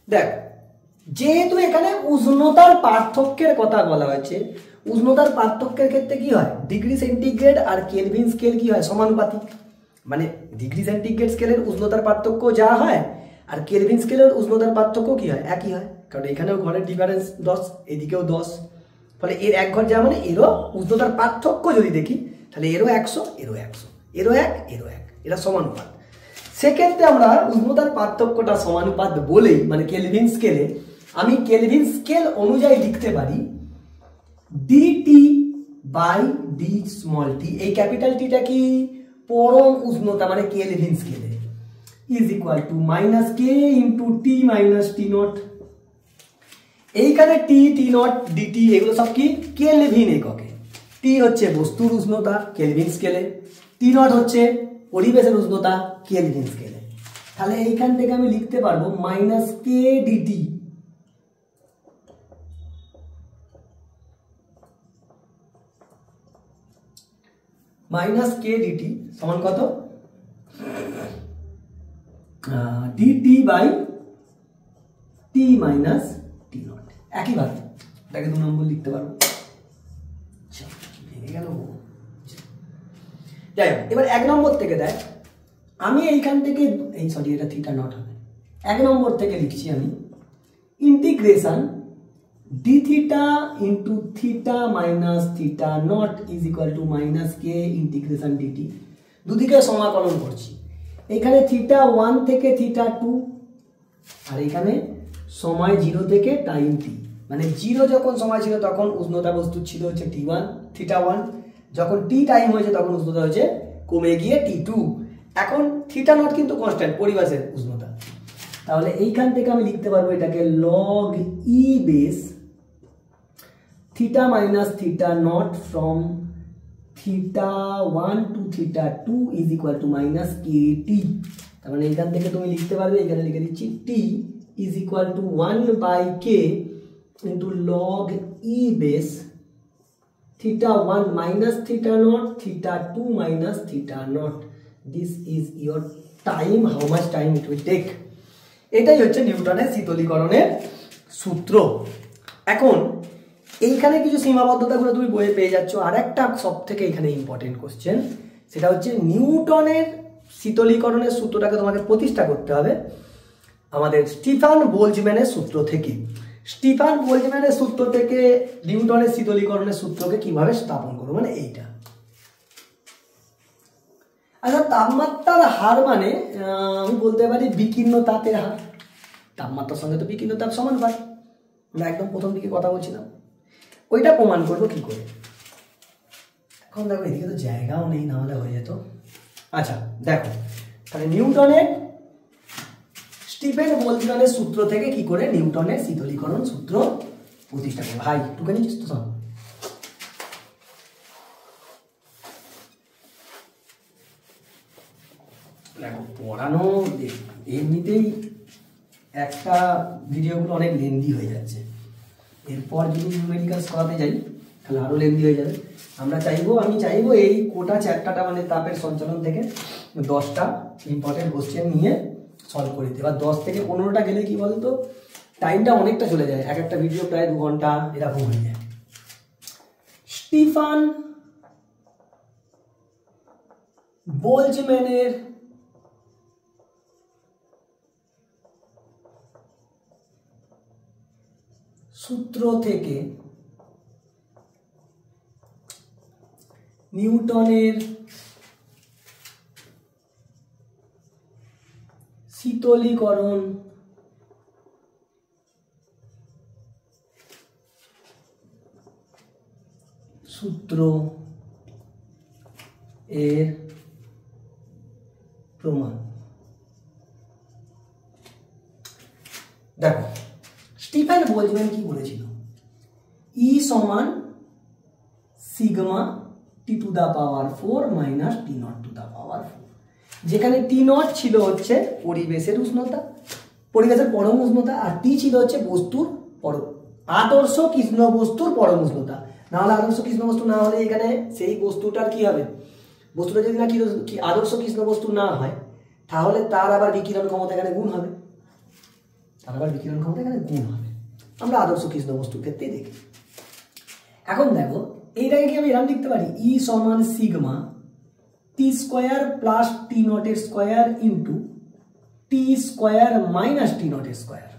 দেখ যেহেতু এখানে উষ্ণতার পার্থক্যের কথা বলা হয়েছে, উষ্ণতার পার্থক্যের ক্ষেত্রে কি হয়, ডিগ্রি সেন্টিগ্রেড আর কেলভিন স্কেল কি হয়, সমানুপাতিক। মানে ডিগ্রি সেন্টিগ্রেড স্কেলের উষ্ণতার পার্থক্য যা হয় আর কেলভিন স্কেলের উষ্ণতার পার্থক্য কি হয়, একই হয়, কারণ এখানেও ঘরের ডিফারেন্স 10, এদিকেও 10, ফলে এর এক ঘর যা মানে এরও উষ্ণতার পার্থক্য যদি দেখি তাহলে এরও 100, এরও 100, এরও 1, এরও 1, এটা সমানুপাত। সেক্ষেত্রে আমরা উষ্ণতার পার্থক্যটা সমানুপাত বলেই মানে কেলভিন স্কেলে, আমি কেলভিন স্কেল অনুযায়ী লিখতে পারি DT by D small tea, এই ক্যাপিটাল টিটা কি পরম উষ্ণতা মানে কেলভিন স্কেলে, is equal to minus K into T minus T not. এইখানে টি টি নট ডিটি এগুলো সব কি কেলভিন এককে, টি হচ্ছে বস্তুর উষ্ণতা কেলভিন স্কেলে, টি নট হচ্ছে পরিবেশের উষ্ণতা কেলভিন স্কেলে। তাহলে এইখান থেকে আমি লিখতে পারবো minus K dt minus K dt সমান কত, dt by T minus T not, একইভাবে এটাকে 2 নম্বর লিখতে পারবো। যাই হোক, এবার 1 নম্বর থেকে দেখ আমি এইখান থেকে সরি এটা থিটা নট হবে, 1 নম্বর থেকে লিখছি আমি integration D theta into theta minus theta not is equal to minus K integration dt, দুদিকে সমাকলন করছি। এখানে থিটা 1 থেকে থিটা 2, আর এখানে সময় 0 থেকে টাইম টি, মানে 0 যখন সময় ছিল তখন উষ্ণতা বস্তু ছিল হচ্ছে T1 থিটা 1, যখন টি টাইম হয়েছে তখন উষ্ণতা হয়েছে কমে গিয়ে T2। এখন থিটা নট কিন্তু কনস্ট্যান্ট পরিবেশের উষ্ণতা, তাহলে এইখান থেকে আমি লিখতে পারবো এটাকে log E base theta minus theta naught from theta 1 to theta 2 is equal to minus K T. তার মানে এইখান থেকে তুমি লিখতে পারবে, এখানে লিখে দিচ্ছি T is equal to 1 by K into log E base θ1 minus θ0, θ2 minus θ0. This is your time, how much time it will take. এটাই হচ্ছে নিউটনের শীতলীকরণের সূত্র। এখন এইখানে কিছু সীমাবদ্ধতাগুলো তুমি বইয়ে পেয়ে যাচ্ছ। আর একটা সব থেকে এখানে ইম্পর্টেন্ট কোশ্চেন, সেটা হচ্ছে নিউটনের শীতলীকরণের সূত্রটাকে তোমাকে প্রতিষ্ঠা করতে হবে আমাদের স্টিফান বোলজম্যানের সূত্র থেকে। স্টিফান বোলজম্যানের সূত্র থেকে নিউটনের শীতলীকরণের সূত্রকে কিভাবে স্থাপন করবো, মানে এইটা। আচ্ছা, তাপমাত্রার হার মানে আমি বলতে পারি বিকীর্ণ তাপের হার। তাপমাত্রার সঙ্গে তো বিকীর্ণ তাপ সমানুপাত, আমরা একদম প্রথম দিকে কথা বলছিলাম। ওইটা প্রমাণ করবো কি করে? এখন দেখো এদিকে তো জায়গাও নেই, না হলে হয়ে যেত। আচ্ছা দেখো, তাহলে নিউটনের স্টিফেন বোলজম্যানের সূত্র থেকে কি করে নিউটনের শীতলীকরণ সূত্র প্রতিষ্ঠা করবো। হাই টুকে নিচ্ছিস তো সব? দেখো পড়ানো এমনিতেই একটা ভিডিওগুলো অনেক লেন্দি হয়ে যাচ্ছে, এরপর যদি নিউমেরিক্যালস করাতে যাই তাহলে আরও লেন্দি হয়ে যাবে। আমি চাইবো এই কোটা চ্যাপ্টারটা মানে তাপের সঞ্চালন থেকে 10টা ইম্পর্টেন্ট কোশ্চেন নিয়ে সলভ করে দিতে। এবার 10 থেকে 15টা গেলে কি বলতো, টাইমটা অনেকটা চলে যায়, এক একটা ভিডিও প্রায় 2 ঘন্টা এরকম হয়ে যায়। স্টিফান বোলজম্যানের সূত্র থেকে নিউটনের শীতলীকরণ সূত্র এর প্রমাণ। দেখো স্টিফেন বোলজম্যান কি বলেছিল, ই সমান sigma T to the power 4 minus T naught to the power 4, যেখানে টি নট ছিল হচ্ছে পরিবেশের উষ্ণতা, পরিবেশের পরম উষ্ণতা, আর টি ছিল হচ্ছে বস্তুর আদর্শ কৃষ্ণ বস্তুর পরম উষ্ণতা। না হলে আদর্শ কৃষ্ণ বস্তু না হলে এখানে সেই বস্তুটার কি হবে, বস্তুটা যদি না কি আদর্শ কৃষ্ণ বস্তু না হয় তাহলে তার আবার বিকিরণ ক্ষমতা এখানে গুণ হবে, আমরা আদর্শ কৃষ্ণ বস্তুর ক্ষেত্রেই দেখি। এখন দেখো এইটাকে কি আমি এরকম লিখতে পারি, ই সমান sigma T square plus T নটের square into T square minus T নটের স্কোয়ার।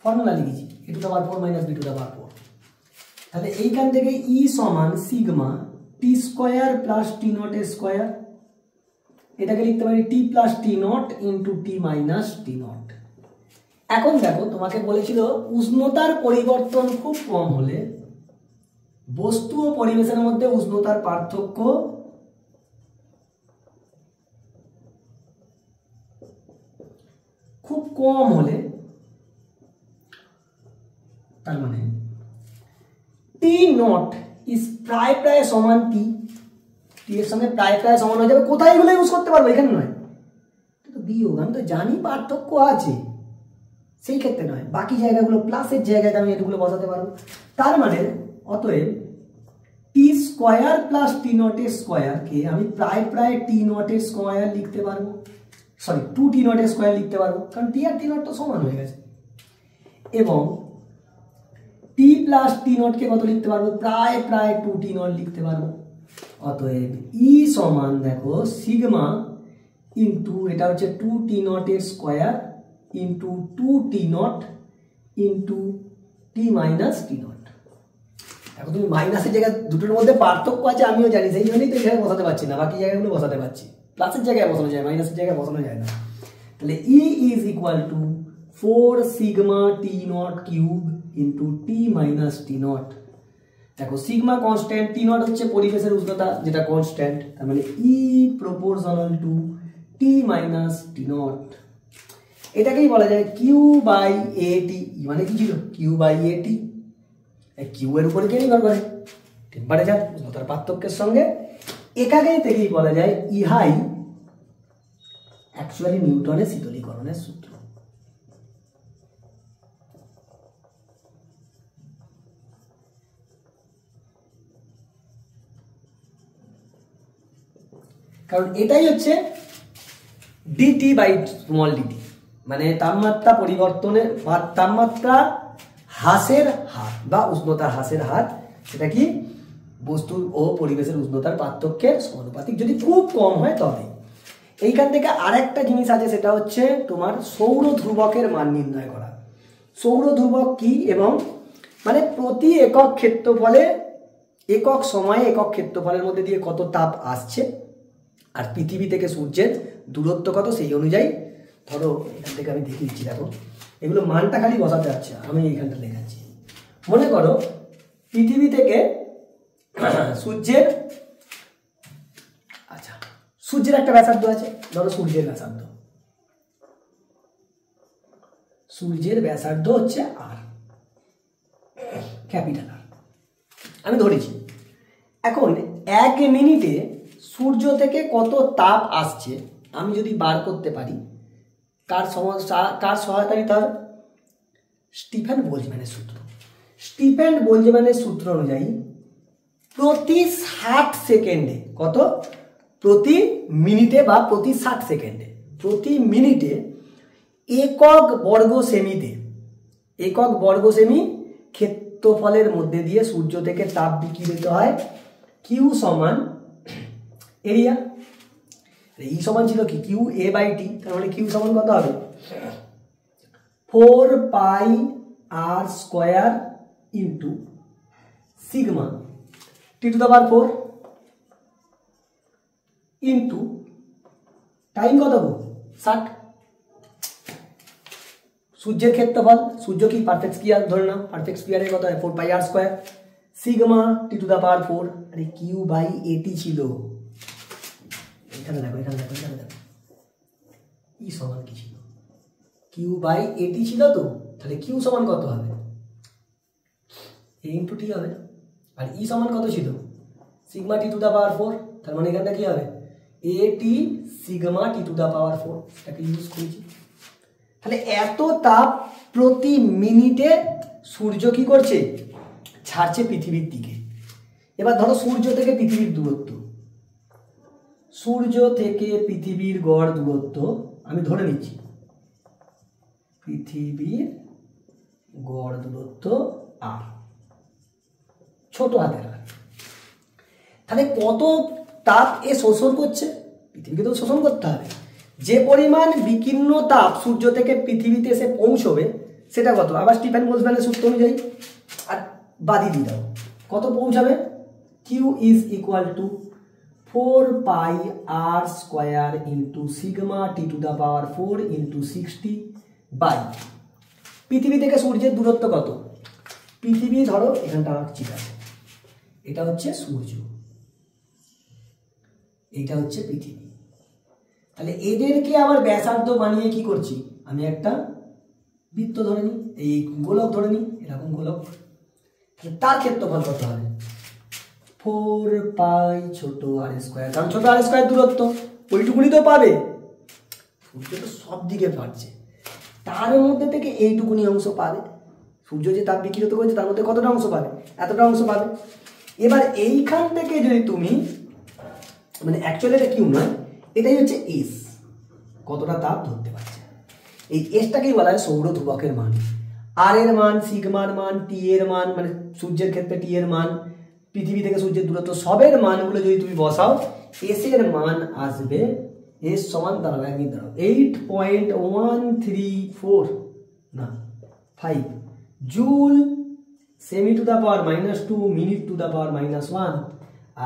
ফর্মুলা লিখেছি A to the power 4 minus B to the power 4। তাহলে এইখান থেকে ই সমান sigma T square plus T নটের স্কোয়ার, এটাকে লিখতে পারি T plus T naught into T minus T naught. এখন দেখো তোমাকে বলেছিল উষ্ণতার পরিবর্তন খুব কম হলে বস্তু ও পরিবেশের মধ্যে উষ্ণতার পার্থক্য খুব কম হলে, তার মানে টি নট ইজ প্রায় সমান টি, টি এর সঙ্গে প্রায় সমান হয়ে যাবে। কোথায় এগুলো ইউজ করতে পারবো, এখানে নয়, কিন্তু বিয়োগ আমি তো জানি পার্থক্য আছে, সেই ক্ষেত্রে নয়, বাকি জায়গাগুলো প্লাসের জায়গায় আমি এগুলো বসাতে পারবো। তার মানে অতএব টি স্কোয়ার প্লাস টি নটের স্কোয়ারকে আমি প্রায় টি নটের স্কোয়ার লিখতে পারবো, সরি 2 টি নটের স্কোয়ার লিখতে পারবো, কারণ টি আর টি নট তো সমান হয়ে গেছে। এবং টি প্লাস টি নটকে কত লিখতে পারবো, প্রায় 2 টি নট লিখতে পারবো। অতএব ই সমান দেখো সিগমা ইন্টু এটা হচ্ছে 2 টি নটের square into 2 T naught into T minus T naught. এখন তুমি মাইনাসের জায়গায় দুটোর মধ্যে পার্থক্য আছে আমিও জানি, সেই জন্যই তো এখানে বসাতে পারছি না, বাকি জায়গাগুলো বসাতে পারছি। প্লাসের জায়গায় বসানো যায়, মাইনাসের জায়গায় বসানো যায় না। তাহলে E is equal to 4 sigma T naught cube into T minus T naught. দেখো সিগমা কনস্ট্যান্ট, টি নট হচ্ছে পরিবেশের উষ্ণতা যেটা কনস্ট্যান্ট, তার মানে E proportional to T minus T naught. এটাকেই বলা যায় কিউ বাই এ টি। মানে কি ছিল, Q by A T, Q এর উপরে কে নির্ভর করে, টেম্পারেচার, উষ্ণতার পার্থক্যের সঙ্গে। এটাকেই থেকেই বলা যায় ইহাই অ্যাকচুয়ালি নিউটনের শীতলীকরণের সূত্র। কারণ এটাই হচ্ছে ডিটি বাই স্মল ডিটি, মানে তাপমাত্রা পরিবর্তনের বা তাপমাত্রা হ্রাসের হার বা উষ্ণতার হ্রাসের হার, সেটা কি বস্তু ও পরিবেশের উষ্ণতার পার্থক্যের সমানুপাতিক, যদি খুব কম হয় তবে। এইখান থেকে আরেকটা জিনিস আছে, সেটা হচ্ছে তোমার সৌর ধ্রুবকের মান নির্ণয় করা। সৌর ধ্রুবক কি, এবং মানে প্রতি একক ক্ষেত্রফলে একক সময়ে একক ক্ষেত্রফলের মধ্যে দিয়ে কত তাপ আসছে আর পৃথিবী থেকে সূর্যের দূরত্ব কত, সেই অনুযায়ী ধরো এখান থেকে আমি দেখে দিচ্ছি। দেখো এগুলো মানটা খালি বসাতে যাচ্ছে, আমি এইখানটা লেখাচ্ছি। মনে করো পৃথিবী থেকে সূর্যের, আচ্ছা সূর্যের একটা ব্যাসার্ধ আছে, ধরো সূর্যের ব্যাসার্ধ, সূর্যের ব্যাসার্ধ হচ্ছে আর, ক্যাপিটাল আর, আমি ধরেছি। এখন 1 মিনিটে সূর্য থেকে কত তাপ আসছে আমি যদি বার করতে পারি, কার সহায়তা নিতে হবে? স্টিফেন বোলজম্যানের সূত্র। স্টিফেন বোলজম্যানের সূত্র অনুযায়ী প্রতি 60 সেকেন্ডে, কত, প্রতি মিনিটে বা প্রতি 60 সেকেন্ডে, প্রতি মিনিটে একক বর্গ সেমিতে, একক বর্গ সেমি ক্ষেত্রফলের মধ্যে দিয়ে সূর্য থেকে তাপ বিকিরিত হয়। কিউ সমান এরিয়া, ই সমান ছিল কি কিউ এ বাই টি, তার মানে কিউ সমান কত হবে 4 pi R square into sigma T to the power 4 into time কত 60। সূর্যের ক্ষেত্রফল, সূর্য কি পারফেক্ট স্ফিয়ার ধরে নাও, পারফেক্ট স্ফিয়ারের কত হয় 4 pi R square sigma T to the power 4, আরে কিউ বাই এটি ছিল, এখানে দেখো এখানে দেখো এখানে দেখো ই সমান কি ছিল, কিউ বাই এটি ছিল, তো তাহলে কিউ সমান কত হবে এ ইন্টু টি হবে, আর ই সমান কত ছিল sigma T to the power 4, তার মানে এখানটা কি হবে A T sigma T to the power 4, এটাকে ইউজ করেছি। তাহলে এত তাপ প্রতি মিনিটে সূর্য কি করছে, ছাড়ছে পৃথিবীর দিকে। এবার ধরো সূর্য থেকে পৃথিবীর দূরত্ব, সূর্য থেকে পৃথিবীর গড় দূরত্ব আমি ধরে নিচ্ছি, পৃথিবীর গড় দূরত্ব আর, ছোট হাতের আর। তাহলে কত তাপ এ শোষণ করছে, পৃথিবীকে তো শোষণ করতে হবে, যে পরিমাণ বিকীর্ণ তাপ সূর্য থেকে পৃথিবীতে এসে পৌঁছবে সেটা কত, আবার স্টিফেন বোলজম্যানের সূত্র অনুযায়ী আর বাদি দিয়ে দাও, কত পৌঁছাবে Q is equal to 4 pi R square into sigma T to the power 4 into 60 by পৃথিবী থেকে সূর্যের দূরত্ব কত, পৃথিবী ধরো এখানটা ঠিক আছে, এটা হচ্ছে সূর্য, এটা হচ্ছে পৃথিবী। তাহলে এদেরকে আবার ব্যাসার্ধ বানিয়ে কি করছি, আমি একটা বৃত্ত ধরে নিই, এই গোলক ধরে নিই, এরকম গোলক, তাহলে তার ক্ষেত্রফল কত হবে 4 পাই ছোট আর স্কোয়ার, কারণ ছোট আর স্কোয়ার দূরত্ব ওইটুকুনি তো পাবে, সূর্য তো সব দিকে পাচ্ছে, তার মধ্যে থেকে এইটুকুনি অংশ পাবে, সূর্য যে তাপ বিকিরিত করেছে তার মধ্যে কতটা অংশ পাবে, এতটা অংশ পাবে। এবার এইখান থেকে যদি তুমি, মানে অ্যাকচুয়ালি এটা কিউ নয়, এটাই হচ্ছে এস, কতটা তাপ ধরতে পারছে, এই এসটাকেই বলা হয় সৌর ধ্রুবকের মান। আর এর মান, সিগমার মান, টি এর মান, মানে সূর্যের ক্ষেত্রে টি এর মান, পৃথিবী থেকে সূর্যের দূরত্ব, সবের মানগুলো যদি তুমি বসাও এস এর মান আসবে, এস সমান দাঁড়াবে একদিন দাঁড়াও 8.134 না 5 joule cm to the power -2 minute to the power -1,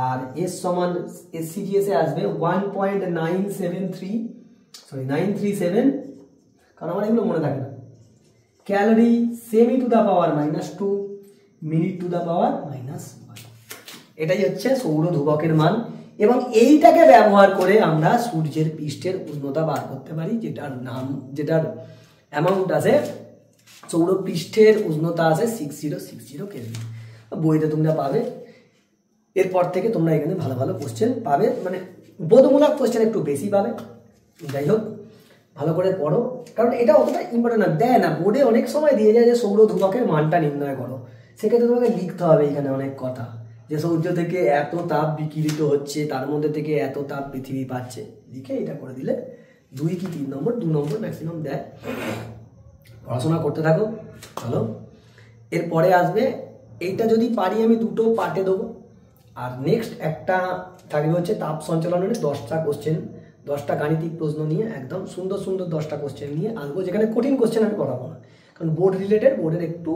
আর এস সমান এসসিজিএস এ আসবে 937, কারণ আমার এগুলো মনে থাকে না, calorie semi to the power -2 minute to the power -1, এটাই হচ্ছে সৌর ধ্রুবকের মান। এবং এইটাকে ব্যবহার করে আমরা সূর্যের পৃষ্ঠের উষ্ণতা বার করতে পারি, যেটার অ্যামাউন্ট আছে, সৌর পৃষ্ঠের উষ্ণতা আছে 6060 কেলভিন, বইতে তোমরা পাবে। এরপর থেকে তোমরা এখানে ভালো ভালো কোশ্চেন পাবে, মানে বোধমূলক কোশ্চেন একটু বেশি পাবে। যাই হোক ভালো করে পড়ো, কারণ এটা অতটা ইম্পর্টেন্ট না, দেয় না বোর্ডে অনেক সময় দিয়ে যায় যে সৌর ধ্রুবকের মানটা নির্ণয় করো, সেক্ষেত্রে তোমাকে লিখতে হবে এখানে অনেক কথা, যে সূর্য থেকে এত তাপ বিকিরিত হচ্ছে, তার মধ্যে থেকে এত তাপ পৃথিবী পাচ্ছে, লিখে এটা করে দিলে 2 কি 3 নম্বর, 2 নম্বর ম্যাক্সিমাম দেয়। পড়াশোনা করতে থাকো। চলো এরপরে আসবে, এইটা যদি পারি আমি 2টো পার্টে দেবো। আর নেক্সট একটা থাকবে হচ্ছে তাপ সঞ্চালনের 10টা কোশ্চেন, 10টা গাণিতিক প্রশ্ন নিয়ে, একদম সুন্দর সুন্দর 10টা কোশ্চেন নিয়ে আসবো, যেখানে কঠিন কোশ্চেন আমি করাবো না, কারণ বোর্ড রিলেটেড, বোর্ডের একটু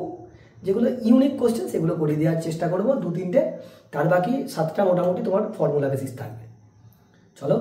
যেগুলো ইউনিক কোশ্চেন সেগুলো করে দেওয়ার চেষ্টা করবো 2-3টে, তার বাকি 7টা মোটামুটি তোমার ফর্মুলা বেসিস থাকবে। চলো।